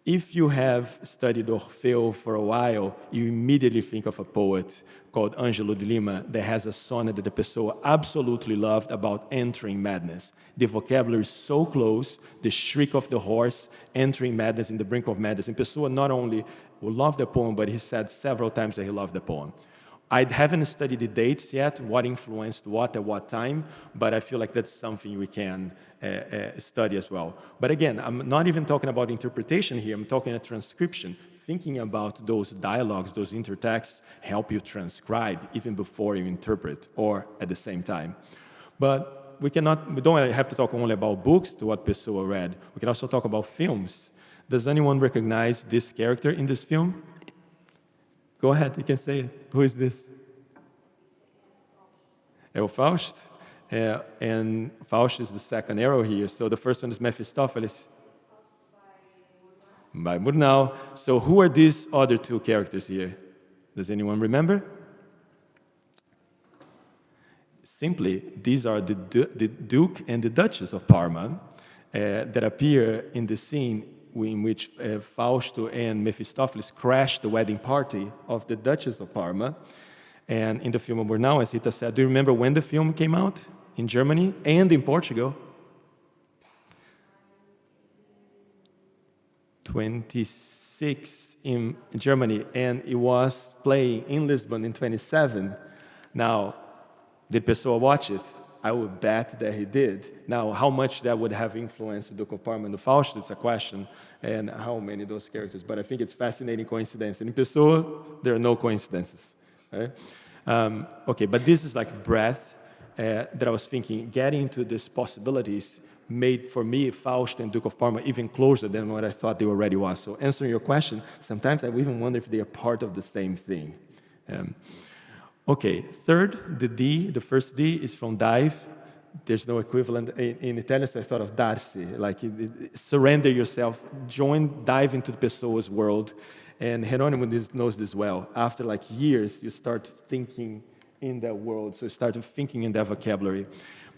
[SPEAKER 4] If you have studied Orfeo for a while, you immediately think of a poet called Ângelo de Lima that has a sonnet that the Pessoa absolutely loved about entering madness. The vocabulary is so close, the shriek of the horse, entering madness, in the brink of madness. And Pessoa not only loved the poem, but he said several times that he loved the poem. I haven't studied the dates yet, what influenced what at what time, but I feel like that's something we can study as well. But again, I'm not even talking about interpretation here, I'm talking about transcription. Thinking about those dialogues, those intertexts, help you transcribe even before you interpret or at the same time. But we don't have to talk only about books to what Pessoa read. We can also talk about films. Does anyone recognize this character in this film? Go ahead, you can say it. Who is this? É o Faust. And Faust is the second arrow here. So the first one is Mephistopheles. By Murnau. So who are these other two characters here? Does anyone remember? Simply, these are the Duke and the Duchess of Parma that appear in the scene in which Fausto and Mephistopheles crashed the wedding party of the Duchess of Parma. And in the film of Murnau, as Rita said, do you remember when the film came out? In Germany and in Portugal? 26 in Germany, and it was playing in Lisbon in 27. Now, did Pessoa watch it? I would bet that he did. Now, how much that would have influenced the Duke of Parma and the Faust, it's a question, and how many of those characters. But I think it's fascinating coincidence. And in Pessoa, there are no coincidences. Right? Okay, but this is like breadth that I was thinking, getting into these possibilities made for me Faust and Duke of Parma even closer than what I thought they already was. So answering your question, sometimes I even wonder if they are part of the same thing. Okay, third, the D, the first D is from dive. There's no equivalent in Italian, so I thought of darsi, like surrender yourself, dive into the Pessoa's world. And Jerónimo knows this well. After like years, you start thinking in that world. So you start thinking in that vocabulary.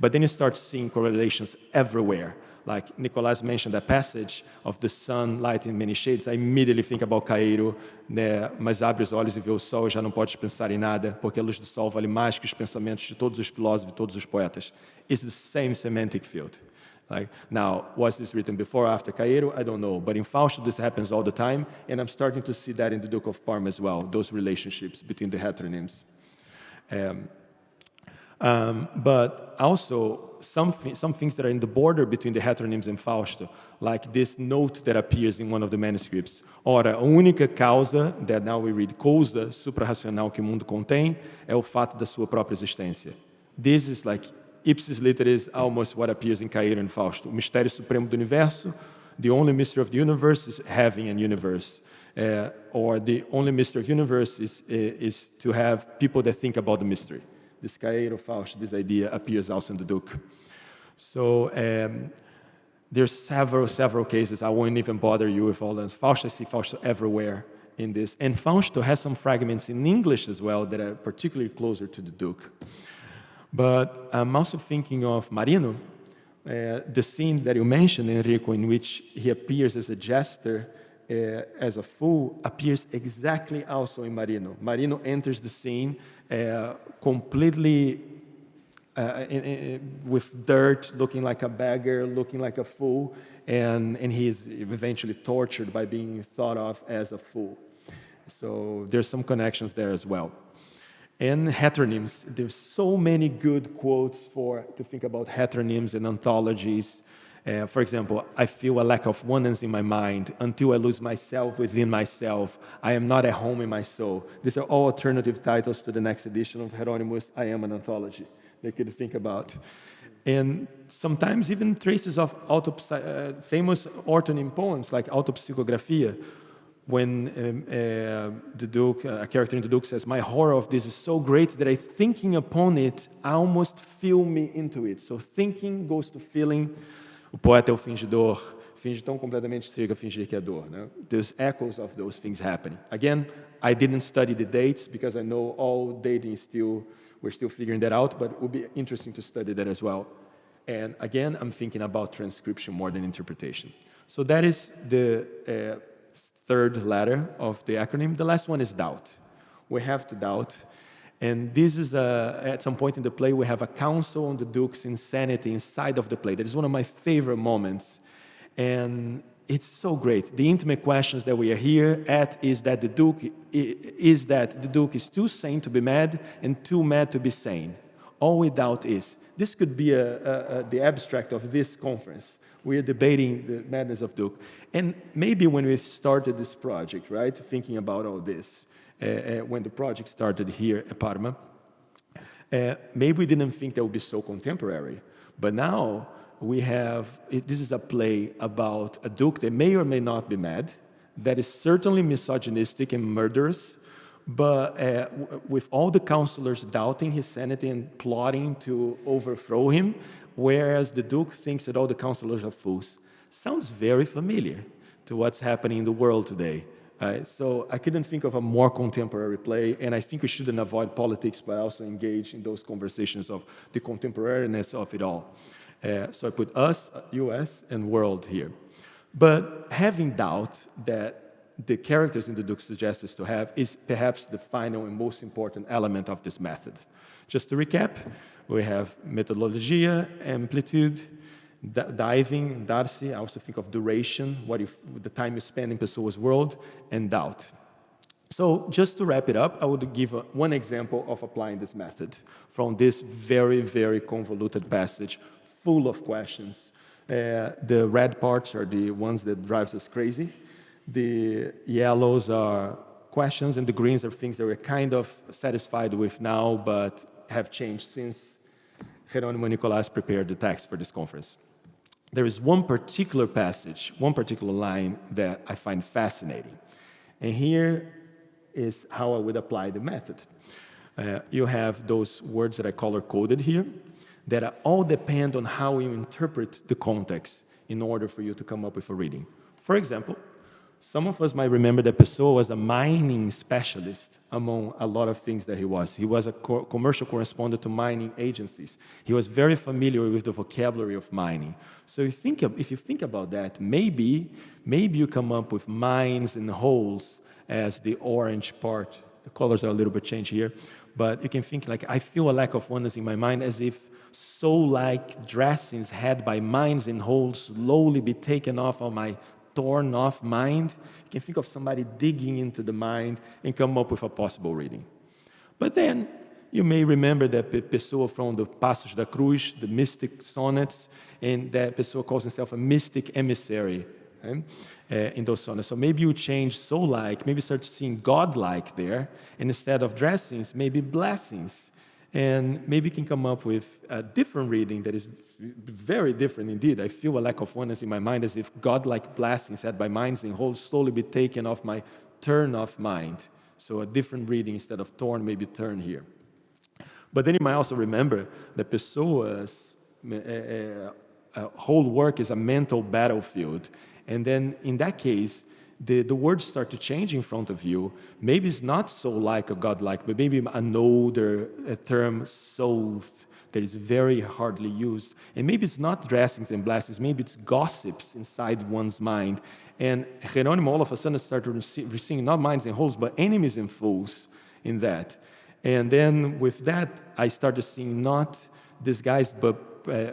[SPEAKER 4] But then you start seeing correlations everywhere. Like Nicolás mentioned that passage of the sun, light in many shades. I immediately think about Cairo, né? Mas abre os olhos e vê o sol e já não podes pensar em nada, porque a luz do sol vale mais que os pensamentos de todos os filósofos e todos os poetas. It's the same semantic field. Like, now, was this written before or after Cairo? I don't know. But in Fausto, this happens all the time, and I'm starting to see that in the Duke of Parma as well, those relationships between the heteronyms. But also, some things that are in the border between the heteronyms and Fausto, like this note that appears in one of the manuscripts. Ora, a única causa, that now we read, causa suprarracional que o mundo contém, é o fato da sua própria existência. This is like, ipsis literis, almost what appears in Cairo and Fausto. O mistério supremo do universo, the only mystery of the universe is having a universe. Or the only mystery of the universe is to have people that think about the mystery. This Cairo, Fausto, this idea appears also in the Duke. So there's several cases. I won't even bother you with all those. Fausto, I see Fausto everywhere in this. And Fausto has some fragments in English as well that are particularly closer to the Duke. But I'm also thinking of Marino, the scene that you mentioned, Enrico, in which he appears as a jester, as a fool, appears exactly also in Marino. Marino enters the scene completely with dirt, looking like a beggar, looking like a fool, and he is eventually tortured by being thought of as a fool. So there's some connections there as well. And heteronyms, there's so many good quotes to think about heteronyms and ontologies. For example, I feel a lack of oneness in my mind until I lose myself within myself. I am not at home in my soul. These are all alternative titles to the next edition of Hieronymus, I Am an Anthology, they could think about. And sometimes even traces of famous orthonym poems like Autopsychographia, when the Duke, a character in the Duke says, my horror of this is so great that I, thinking upon it, I almost feel me into it. So thinking goes to feeling. O poeta é o fingidor, finge tão completamente que chega a fingir que é dor. Né? There's echoes of those things happening. Again, I didn't study the dates because I know all dating we're still figuring that out, but it would be interesting to study that as well. And again, I'm thinking about transcription more than interpretation. So that is the third letter of the acronym. The last one is doubt. We have to doubt. And this is, at some point in the play, we have a council on the Duke's insanity inside of the play. That is one of my favorite moments. And it's so great. The intimate questions that we are here at is that the Duke is too sane to be mad and too mad to be sane. All we doubt is. This could be the abstract of this conference. We are debating the madness of Duke. And maybe when we started this project, right, thinking about all this, when the project started here at Parma, maybe we didn't think that would be so contemporary. But now we have, this is a play about a Duke that may or may not be mad, that is certainly misogynistic and murderous, but with all the counselors doubting his sanity and plotting to overthrow him, whereas the Duke thinks that all the counselors are fools. Sounds very familiar to what's happening in the world today. So I couldn't think of a more contemporary play, and I think we shouldn't avoid politics, but also engage in those conversations of the contemporariness of it all. So I put us, US, and world here. But having doubt that the characters in the Duke suggest us to have is perhaps the final and most important element of this method. Just to recap, we have methodologia, amplitude, diving, Darcy, I also think of duration, the time you spend in Pessoa's world, and doubt. So just to wrap it up, I would give one example of applying this method from this very, very convoluted passage, full of questions. The red parts are the ones that drives us crazy. The yellows are questions, and the greens are things that we're kind of satisfied with now, but have changed since Jerónimo Nicolás prepared the text for this conference. There is one particular passage, one particular line that I find fascinating. And here is how I would apply the method. You have those words that I color-coded here that all depend on how you interpret the context in order for you to come up with a reading. For example, Some of us might remember that Pessoa was a mining specialist among a lot of things that he was. He was a commercial correspondent to mining agencies. He was very familiar with the vocabulary of mining. So if you think about that, maybe you come up with mines and holes as the orange part. The colors are a little bit changed here. But you can think like, I feel a lack of oneness in my mind as if soul-like dressings had by mines and holes slowly be taken off of my torn off mind. You can think of somebody digging into the mind and come up with a possible reading. But then you may remember that Pessoa from the Passos da Cruz, the mystic sonnets, and that Pessoa calls himself a mystic emissary in those sonnets. So maybe you change soul-like, maybe start seeing God-like there, and instead of dressings, maybe blessings. And maybe you can come up with a different reading that is very different indeed. I feel a lack of oneness in my mind as if God-like blessings had by minds and holes slowly be taken off my turn-off mind. So a different reading instead of torn, maybe turn here. But then you might also remember that Pessoa's whole work is a mental battlefield. And then in that case, the words start to change in front of you. Maybe it's not so like a godlike, but maybe an older term, soulth, that is very hardly used. And maybe it's not dressings and blessings, maybe it's gossips inside one's mind. And Geronimo all of a sudden started receiving not minds and holes, but enemies and foes in that. And then with that, I started seeing not disguised, but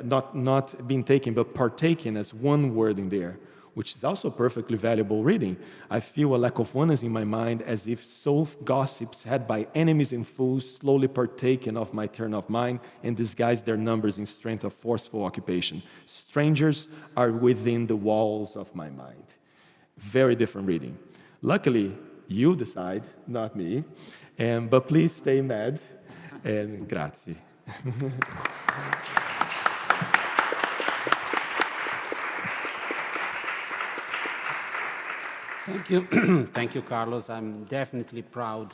[SPEAKER 4] not being taken, but partaken as one word in there, which is also perfectly valuable reading. I feel a lack of oneness in my mind as if soul gossips had by enemies and fools slowly partaken of my turn of mind and disguised their numbers in strength of forceful occupation. Strangers are within the walls of my mind. Very different reading. Luckily, you decide, not me, but please stay mad, and grazie.
[SPEAKER 1] Thank you. Thank you, Carlos. I'm definitely proud,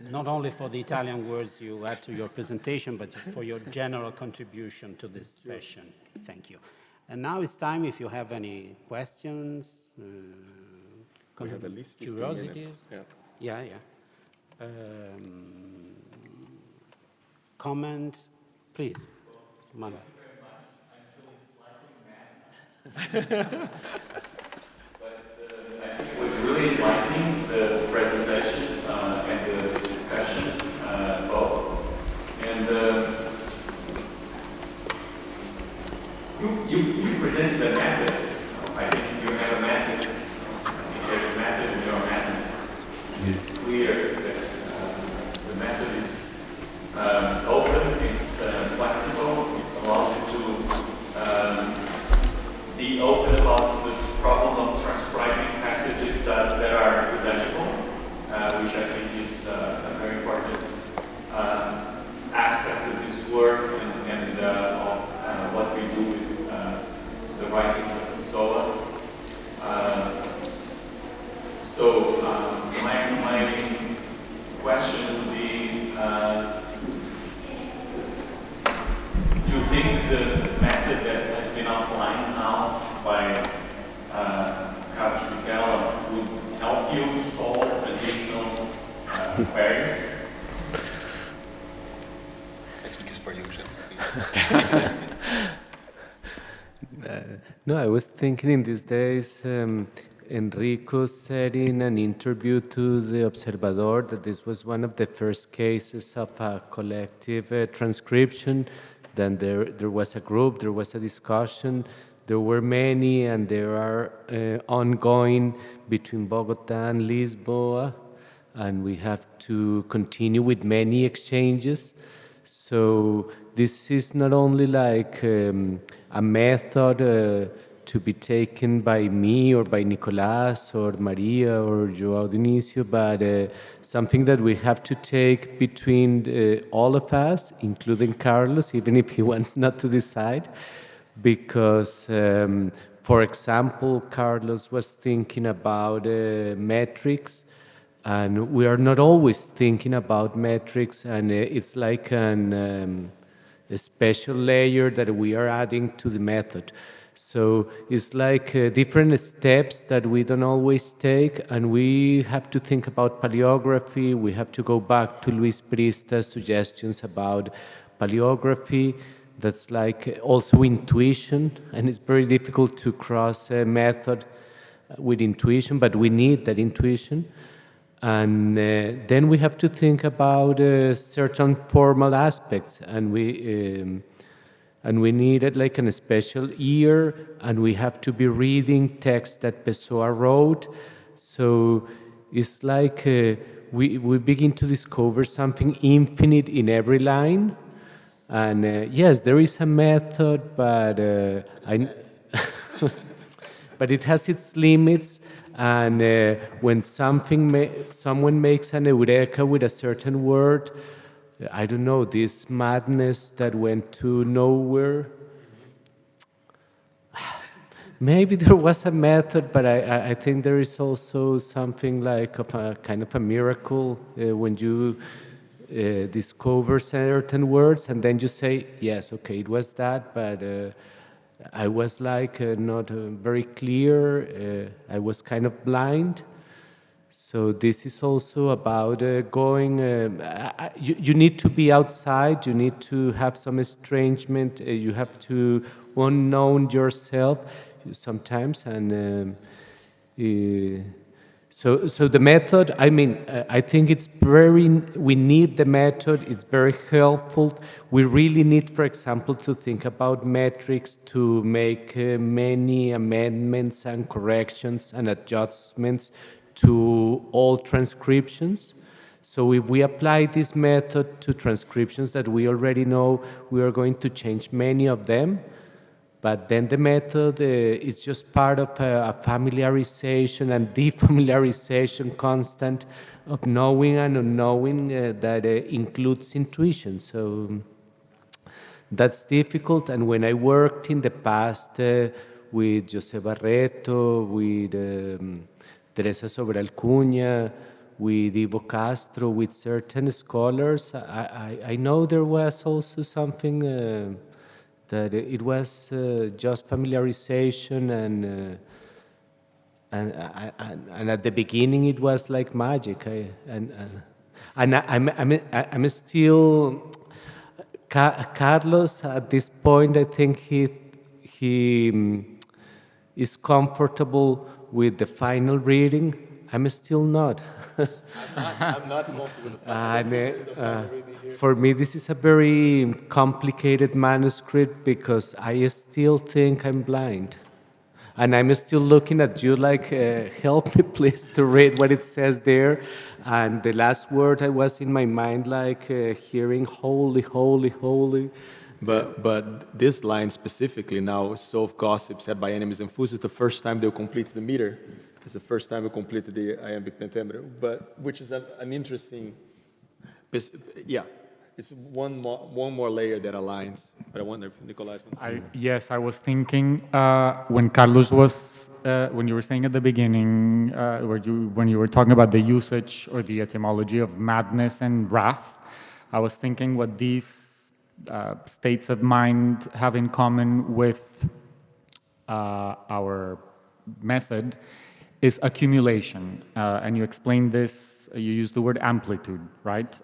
[SPEAKER 1] not only for the Italian words you add to your presentation, but for your general contribution to this session. Thank you. And now it's time if you have any questions,
[SPEAKER 4] We have at least 15
[SPEAKER 1] curiosities.
[SPEAKER 4] minutes.
[SPEAKER 1] Yeah. Comment, please. Manuel.
[SPEAKER 5] Thank you very much. I'm feeling slightly mad. But I think it was really enlightening, the presentation and the discussion, both. And you presented a method. I think you have a method. I think there's a method in your madness. It's clear that the method is open, it's flexible, it allows you to be open about the problem of transcribing passages that are illegible, which I think is a very important aspect of this work and what we do with the writings of Pessoa. So my question would be, do you think the method that has been outlined now by Carlos Michela would help you solve additional queries?
[SPEAKER 6] This week is for you, Jim.
[SPEAKER 2] No, I was thinking in these days, Enrico said in an interview to the Observador that this was one of the first cases of a collective transcription. Then there was a group, there was a discussion, there were many, and there are ongoing between Bogota and Lisboa, and we have to continue with many exchanges. So this is not only like a method to be taken by me or by Nicolás or Maria or João Dionísio, but something that we have to take between all of us, including Carlos, even if he wants not to decide, because, for example, Carlos was thinking about metrics, and we are not always thinking about metrics, and it's like a special layer that we are adding to the method. So it's like different steps that we don't always take, and we have to think about paleography. We have to go back to Luis Prista's suggestions about paleography. That's like also intuition, and it's very difficult to cross a method with intuition, but we need that intuition. And then we have to think about certain formal aspects, and we needed like a special ear, and we have to be reading text that Pessoa wrote. So it's like we begin to discover something infinite in every line. And yes, there is a method, but but it has its limits. And when someone makes an eureka with a certain word, I don't know, this madness that went to nowhere. Maybe there was a method, but I think there is also something like of a kind of a miracle when you discover certain words and then you say, yes, okay, it was that, but I was like not very clear. I was kind of blind. So this is also about going, you need to be outside, you need to have some estrangement, you have to unknown yourself sometimes. And so the method, I mean, I think it's we need the method, it's very helpful. We really need, for example, to think about metrics to make many amendments and corrections and adjustments to all transcriptions. So if we apply this method to transcriptions that we already know, we are going to change many of them. But then the method is just part of a familiarization and defamiliarization constant of knowing and unknowing that includes intuition. So that's difficult. And when I worked in the past with José Barreto, with Teresa Sobral-Cunha, with Ivo Castro, with certain scholars, I know there was also something that it was just familiarization, and at the beginning it was like magic. I'm still Carlos at this point. I think he is comfortable with the final reading. I'm still not.
[SPEAKER 4] I'm not comfortable with the final reading here.
[SPEAKER 2] For me, this is a very complicated manuscript because I still think I'm blind. And I'm still looking at you like, help me please to read what it says there. And the last word I was in my mind like hearing holy, holy, holy.
[SPEAKER 4] But this line specifically now, so of gossip said by enemies and fools, is the first time they'll complete the meter. It's the first time we completed the iambic pentameter, but which is an interesting, yeah. It's one more layer that aligns. But I wonder if Nicolás wants to say.
[SPEAKER 3] Yes, I was thinking when Carlos was, when you were saying at the beginning, when you were talking about the usage or the etymology of madness and wrath, I was thinking what these states of mind have in common with our method is accumulation. And you explained this, you used the word amplitude, right?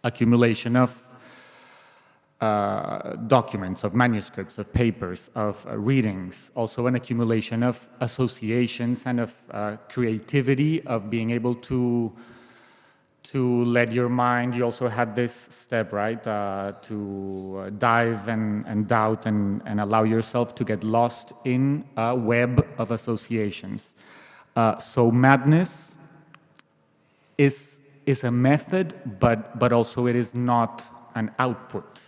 [SPEAKER 3] Accumulation of documents, of manuscripts, of papers, of readings, also an accumulation of associations and of creativity, of being able to let your mind, you also had this step, right, to dive and doubt and allow yourself to get lost in a web of associations. So madness is a method, but also it is not an output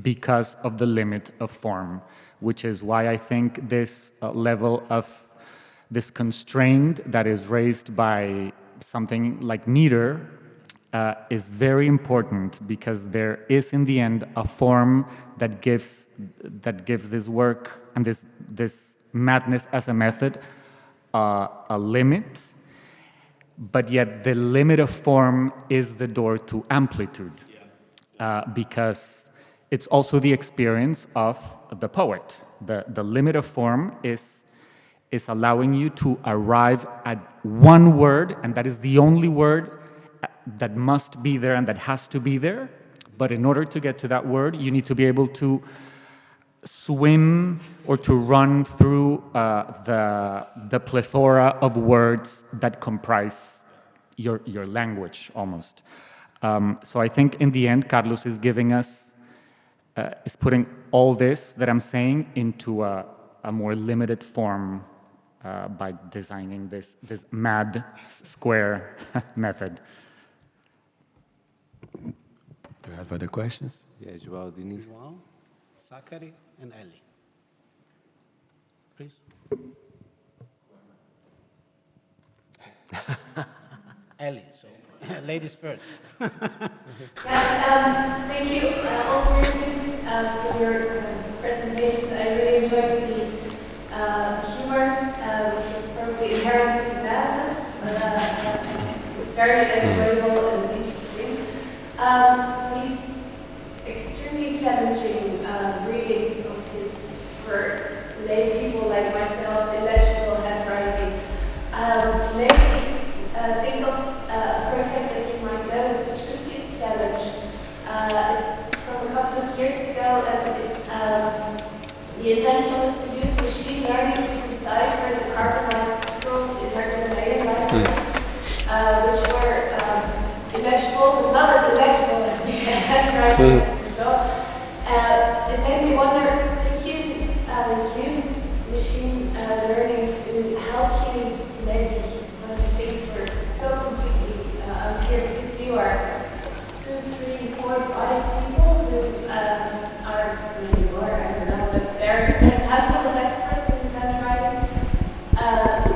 [SPEAKER 3] because of the limit of form, which is why I think this level of this constraint that is raised by something like meter is very important, because there is in the end a form that gives this work and this madness as a method a limit. But yet the limit of form is the door to amplitude, because it's also the experience of the poet, The limit of form is allowing you to arrive at one word, and that is the only word that must be there and that has to be there. But in order to get to that word, you need to be able to swim or to run through the plethora of words that comprise your language, almost. So I think in the end, Carlos is giving us, is putting all this that I'm saying into a more limited form by designing this mad square method.
[SPEAKER 4] Do you have other questions?
[SPEAKER 2] Yeah, João Diniz.
[SPEAKER 1] João, Zachary, and Ellie. Please. Ellie, so ladies first.
[SPEAKER 7] Thank you, all three of you, for your presentations. I really enjoyed the humor, which is probably inherent in madness. It's very enjoyable and interesting. These extremely challenging readings of his for lay people like myself, illegible handwriting, make me think of a project that you might know, the Suki's Challenge. It's from a couple of years ago, and the intention was to use machine learning to decipher the carbonized scrolls in Herculean library, which were illegible, but not as illegible as the handwriting. So it made me wonder, did you use machine learning to help you maybe when things were so completely unclear? Because you are 2, 3, 4, 5 people who are maybe more, I don't know, but there's a handful of experts in this handwriting.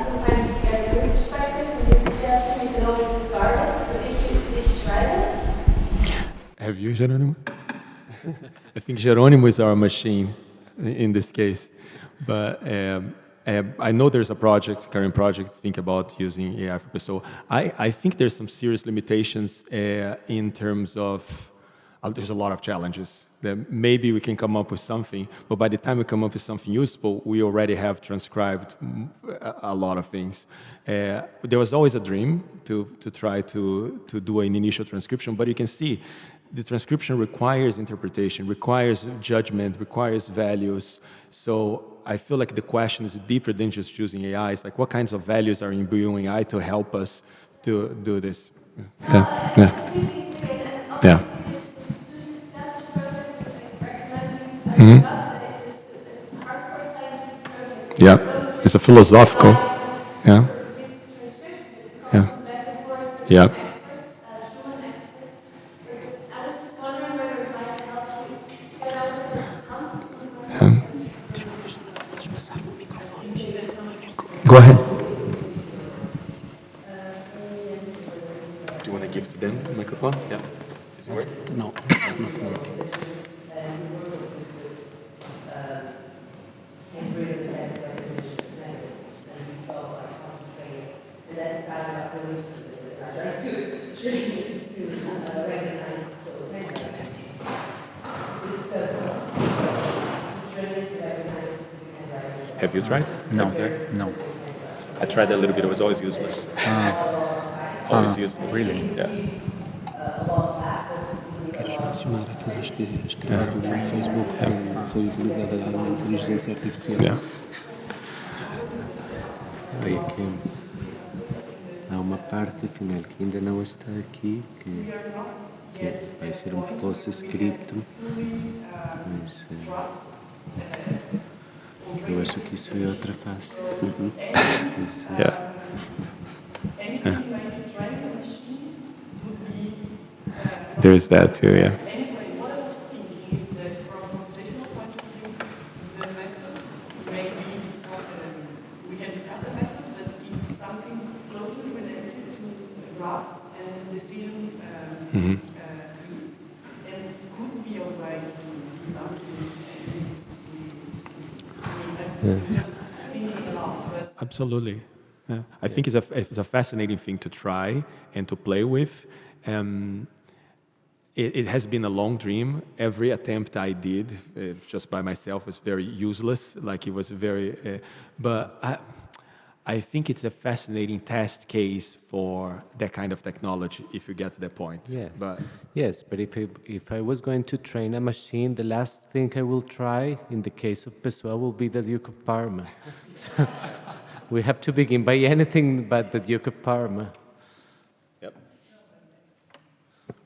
[SPEAKER 7] Sometimes you get a good perspective, and you suggestion you can always discard it. But did you try this?
[SPEAKER 4] Have you, Geronimo? I think Geronimo is our machine in this case. But I know there's a current project, think about using AI for Pessoa. I think there's some serious limitations in terms of, there's a lot of challenges. That maybe we can come up with something, but by the time we come up with something useful, we already have transcribed a lot of things. There was always a dream to try to do an initial transcription, but you can see the transcription requires interpretation, requires judgment, requires values. So I feel like the question is deeper than just choosing AI. It's like, what kinds of values are imbuing AI to help us to do this? Yeah. Yeah, it's a philosophical. Yeah. Yeah. Yeah. Go ahead. Do you want to give to them the microphone? Yeah. Does it work?
[SPEAKER 1] No, it's not working.
[SPEAKER 4] Have you tried?
[SPEAKER 3] No,
[SPEAKER 4] Have you tried?
[SPEAKER 3] no.
[SPEAKER 4] I tried a little bit. It was always useless. Always useless.
[SPEAKER 3] Really?
[SPEAKER 4] Yeah.
[SPEAKER 1] Queres mencionar aquelas que escreveram no Facebook que foi utilizada a inteligência artificial?
[SPEAKER 4] Yeah.
[SPEAKER 2] Olha que há uma parte final que ainda não está aqui, que vai ser um post escrito, mas eu acho que isso é outra face. Isso.
[SPEAKER 4] Yeah. Yeah. There is that too, yeah. Absolutely. Yeah. I think it's a fascinating thing to try and to play with. It has been a long dream. Every attempt I did, just by myself, was very useless. Like it was very, but I think it's a fascinating test case for that kind of technology, if you get to that point.
[SPEAKER 2] Yes.
[SPEAKER 4] But
[SPEAKER 2] Yes, but if I was going to train a machine, the last thing I will try, in the case of Pessoa, will be the Duke of Parma. So we have to begin by anything but the Duke of Parma.
[SPEAKER 4] yep.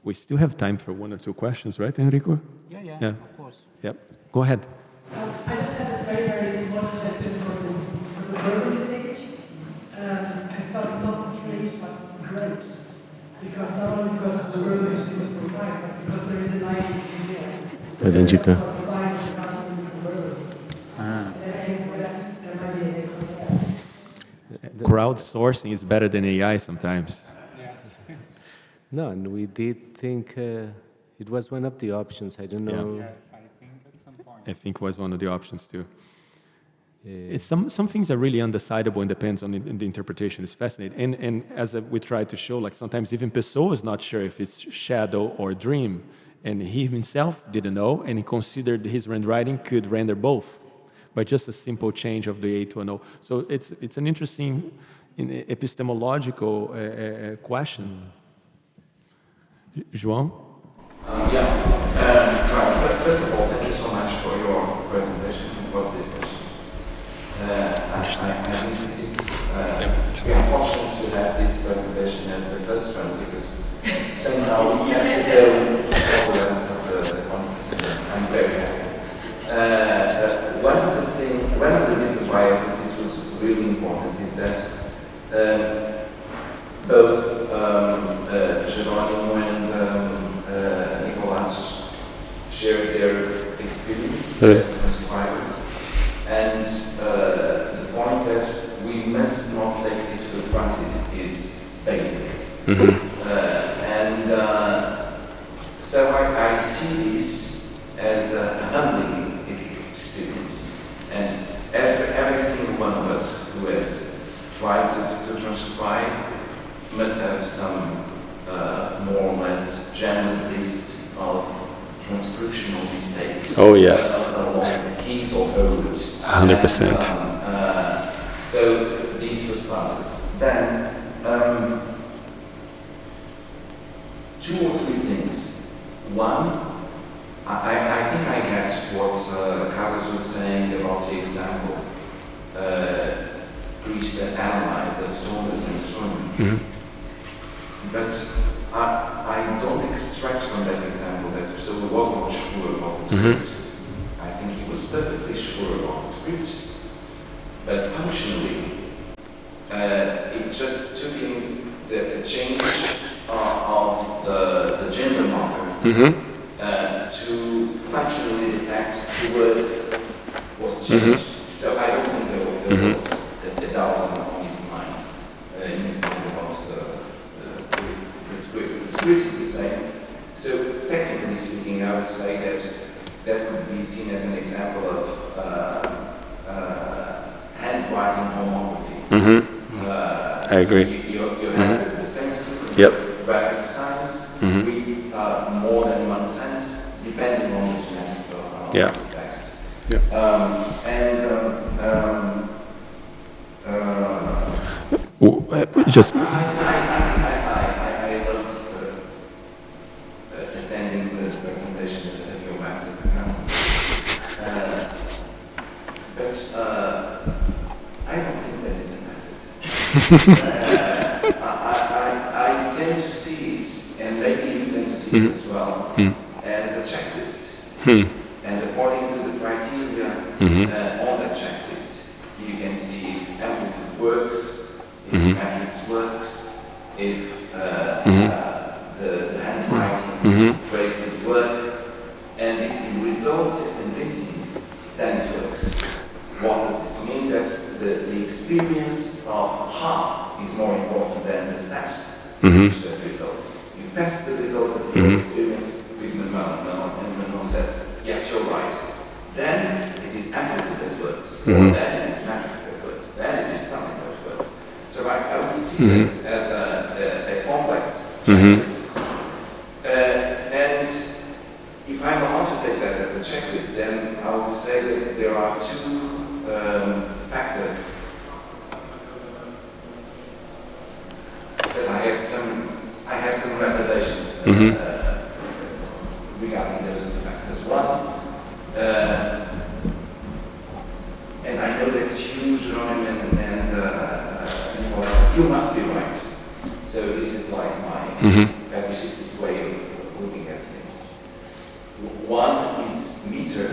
[SPEAKER 4] We still have time for one or two questions, right, Enrico?
[SPEAKER 1] Yeah,
[SPEAKER 4] Yeah.
[SPEAKER 1] of course.
[SPEAKER 4] Yep. Go ahead.
[SPEAKER 8] I just had a very, very small suggestion for the bourbon stage. I thought not grapes, but grapes. Because not only because of the bourbon is famous for wine, but because there is a line in there.
[SPEAKER 2] Then you go.
[SPEAKER 8] The wine is constant with the bourbon. And I think perhaps there might be a
[SPEAKER 4] Crowdsourcing is better than AI sometimes.
[SPEAKER 2] No, and we did think it was one of the options. I don't know.
[SPEAKER 4] I think was one of the options too. It's some things are really undecidable and depends on the interpretation. It's fascinating. And as we tried to show, like sometimes even Pessoa is not sure if it's shadow or dream. And he himself didn't know, and he considered his handwriting could render both by just a simple change of the A to an O. So it's an interesting epistemological question. João?
[SPEAKER 9] First of all, thank you so much for your presentation and for this discussion. I think this is, we are fortunate to have this presentation as the first one because somehow it sets the tone for the rest of the conference. I'm very happy. One of the reasons why I think this was really important is that both Geronimo and Nicolas shared their experience as transcribers, and the point that we must not take this for granted is basic. So I see this as a humbling experience, and every single one of us who has tried to transcribe must have some more or less generous list of transcriptional mistakes.
[SPEAKER 4] Oh, yes.
[SPEAKER 9] Along keys or code.
[SPEAKER 4] 100%.
[SPEAKER 9] So these were starters. Then, two or three things. One, I think I get what Carlos was saying about the example, which the analyze of Saunders and Stroman. But I don't extract from that example that Pessoa was not sure about the script. I think he was perfectly sure about the script, but functionally, it just took him the change of the gender marker to functionally detect the word was changed. So I don't think there was a doubt on his mind anything about the script. The script is the same. So technically speaking, I would say that could be seen as an example of handwriting homography.
[SPEAKER 4] I agree.
[SPEAKER 9] You have the same sequence of graphic signs with more than one sense, depending on the genetics of the text.
[SPEAKER 4] Just
[SPEAKER 9] I loved attending the presentation of your method. But I don't think that is a method. I tend to see it, and maybe you tend to see it as well, as a checklist. And according to the criteria on that checklist, you can see if amplitude works, if matrix works, if the handwriting traces work, and if the result is convincing, then it works. What does this mean? That the experience of how is more important than the steps to reach that result. You test the result of your experience with Manuel, and Manuel says, yes, you're right. Then it is amplitude that works, or then it is matrix that works, then it is something that works. So I would see it as a complex checklist. And a checklist, then I would say that there are two factors that I have some reservations regarding those two factors. One, and I know that you, Jeroen, and Nicola, you must be right. So this is like my fetishistic way of looking at things. One is meter,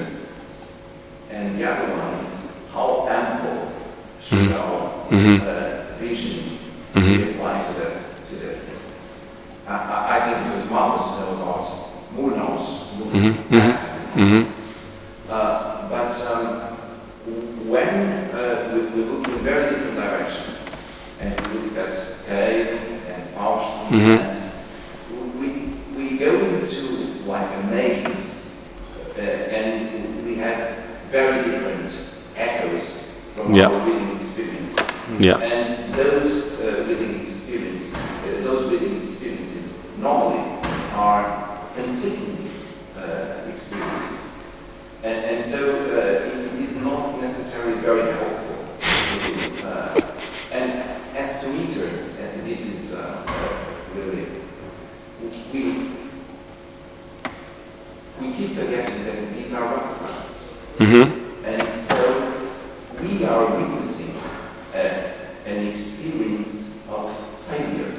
[SPEAKER 9] and the other one is how ample should our vision be applied to that thing. I think because Marcus knows about Murnau's but when we look in very different directions, and we look at Kay and Faust, and we go into like a maze, and we have very different echoes from our reading experience. And those reading experiences normally are conflicting experiences. And so it is not necessarily very helpful. And as to meter, and this is really, we keep forgetting that these are rough drafts. And so we are witnessing an experience of failure.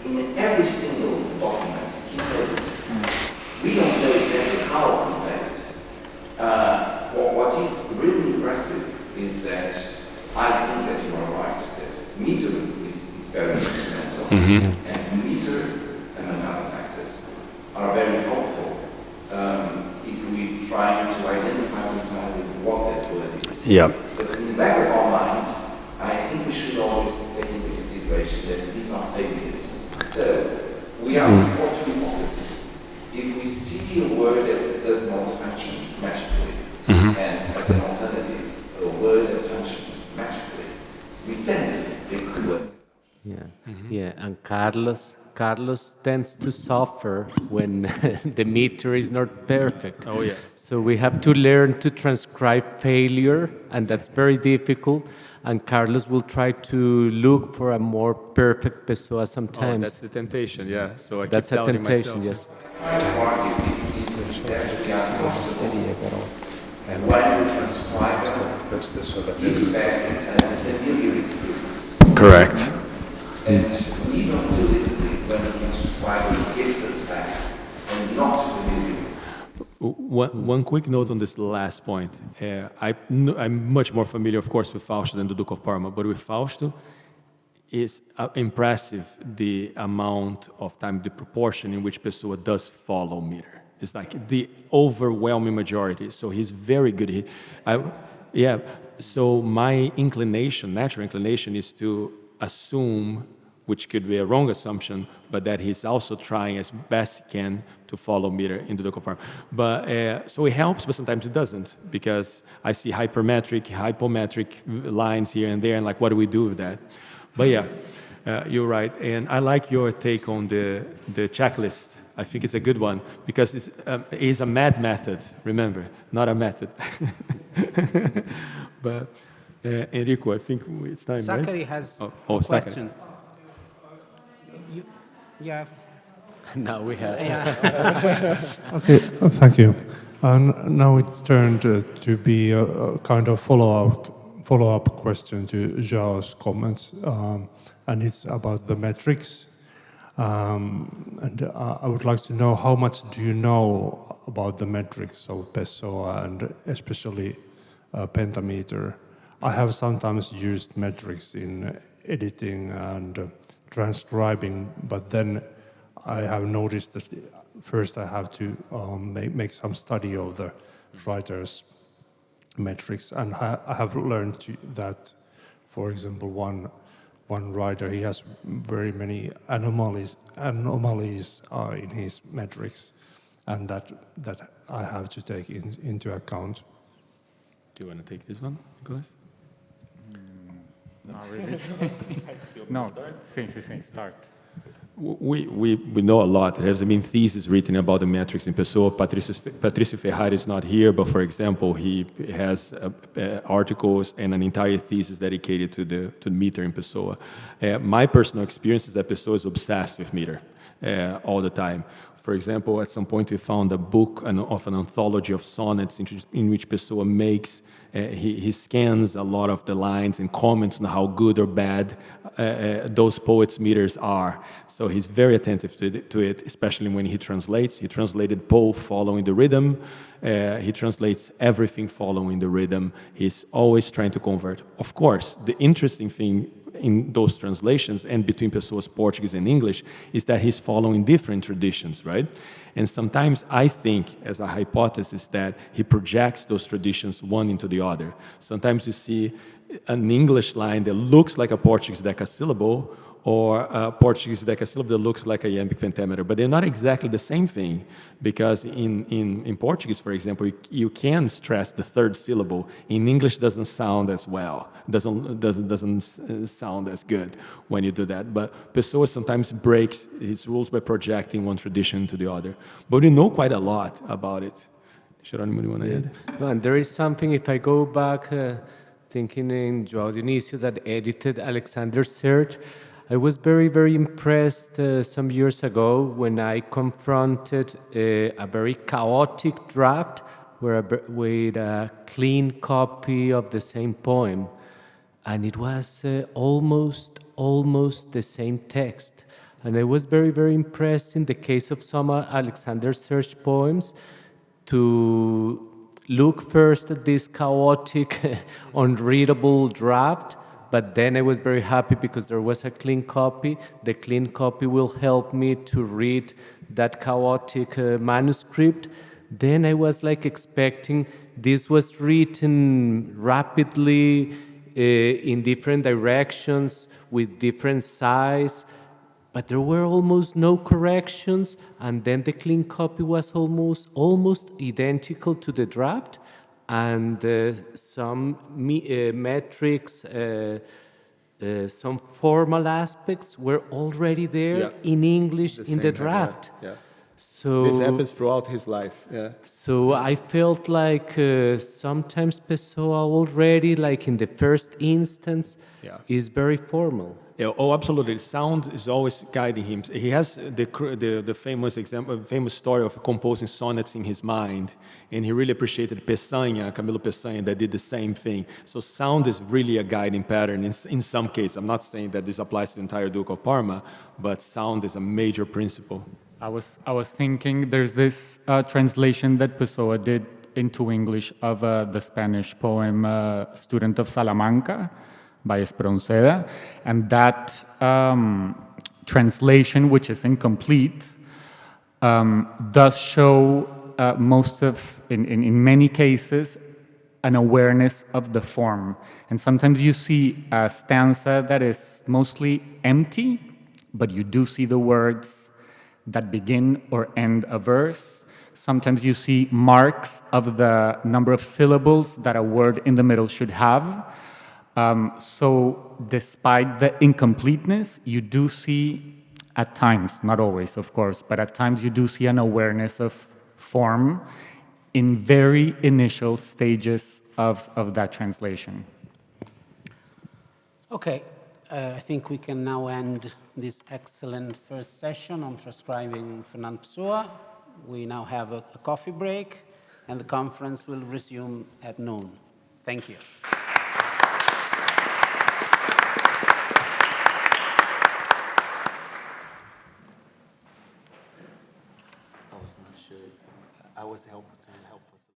[SPEAKER 9] In every single document, he failed. We don't know exactly how he failed. What is really impressive is that I think that you are right, that meter is very instrumental, and meter, among other factors, are very helpful if we try to identify precisely what that word is. But in the back of our mind, I think we should always take into consideration that these are failures. So, we are before two hypotheses. If we see a word that does not function magically, and as an alternative, a word that functions magically, we tend to pick the word.
[SPEAKER 2] And Carlos tends to suffer when the meter is not perfect. So we have to learn to transcribe failure, and that's very difficult. And Carlos will try to look for a more perfect Pessoa sometimes.
[SPEAKER 4] That's the temptation, So I keep
[SPEAKER 2] that's a
[SPEAKER 4] doubting
[SPEAKER 2] temptation,
[SPEAKER 4] myself.
[SPEAKER 9] And when we transcribe gives back a familiar experience.
[SPEAKER 4] Correct.
[SPEAKER 9] And we don't do this when we transcribe, it gives us back and not familiar experience.
[SPEAKER 4] One quick note on this last point. I'm much more familiar, of course, with Fausto than the Duke of Parma, but with Fausto, it's impressive the amount of time, the proportion in which Pessoa does follow meter. It's like the overwhelming majority. So he's very good. So my inclination, natural inclination, is to assume, which could be a wrong assumption, but that he's also trying as best he can to follow meter in the local park. But so it helps, but sometimes it doesn't, because I see hypometric lines here and there, and like, what do we do with that? But you're right, and I like your take on the checklist. I think it's a good one, because it's a mad method, remember, not a method. But Enrico, I think it's time,
[SPEAKER 1] Zachary
[SPEAKER 4] right?
[SPEAKER 1] has a
[SPEAKER 4] Zachary.
[SPEAKER 1] question.
[SPEAKER 2] Now we have.
[SPEAKER 10] Okay, thank you. Now it turned to be a kind of follow-up question to Joao's comments, and it's about the metrics. And I would like to know, how much do you know about the metrics of Pessoa and especially pentameter? I have sometimes used metrics in editing and transcribing, but then I have noticed that first I have to make some study of the writer's metrics, and I have learned that, for example, one writer, he has very many anomalies in his metrics, and that I have to take into account.
[SPEAKER 4] Do you want to take this one, Nicholas?
[SPEAKER 3] Not really. No, start.
[SPEAKER 4] We know a lot. There's been theses written about the metrics in Pessoa. Patricio Ferrari is not here, but for example, he has articles and an entire thesis dedicated to the meter in Pessoa. My personal experience is that Pessoa is obsessed with meter all the time. For example, at some point we found a book of an anthology of sonnets in which Pessoa makes, he scans a lot of the lines and comments on how good or bad those poets' meters are. So he's very attentive to it, especially when he translates. He translated Poe following the rhythm. He translates everything following the rhythm. He's always trying to convert. Of course, the interesting thing in those translations and between Pessoa's Portuguese and English is that he's following different traditions, right? And sometimes I think, as a hypothesis, that he projects those traditions one into the other. Sometimes you see an English line that looks like a Portuguese decasyllable or a Portuguese decasyllable that looks like a iambic pentameter, but they're not exactly the same thing, because in Portuguese, for example, you can stress the third syllable. In English, doesn't sound as well, doesn't sound as good when you do that. But Pessoa sometimes breaks his rules by projecting one tradition to the other. But we know quite a lot about it. Geronimo, you want to add?
[SPEAKER 2] No, and there is something, if I go back, thinking in João Dionísio that edited Alexander's Search, I was very, very impressed some years ago when I confronted a very chaotic draft with a clean copy of the same poem. And it was almost the same text. And I was very, very impressed in the case of some Alexander Search poems to look first at this chaotic, unreadable draft, but then I was very happy because there was a clean copy. The clean copy will help me to read that chaotic manuscript. Then I was like expecting this was written rapidly in different directions with different size, but there were almost no corrections, and then the clean copy was almost identical to the draft. And some metrics, some formal aspects were already there in English in the draft.
[SPEAKER 4] Yeah.
[SPEAKER 2] So
[SPEAKER 4] this happens throughout his life. Yeah.
[SPEAKER 2] So I felt like sometimes Pessoa already, like in the first instance, is very formal.
[SPEAKER 4] Yeah, oh, absolutely. Sound is always guiding him. He has the famous story of composing sonnets in his mind, and he really appreciated Camilo Peçanha, that did the same thing. So sound is really a guiding pattern in some cases. I'm not saying that this applies to the entire Duke of Parma, but sound is a major principle.
[SPEAKER 3] I was thinking there's this translation that Pessoa did into English of the Spanish poem Student of Salamanca by Espronceda, and that translation, which is incomplete, does show in many cases, an awareness of the form. And sometimes you see a stanza that is mostly empty, but you do see the words that begin or end a verse. Sometimes you see marks of the number of syllables that a word in the middle should have. So despite the incompleteness, you do see at times, not always of course, but at times you do see an awareness of form in very initial stages of that translation.
[SPEAKER 1] Okay, I think we can now end this excellent first session on transcribing Fernando Pessoa. We now have a coffee break, and the conference will resume at noon. Thank you.
[SPEAKER 4] I was not sure if I was helpful.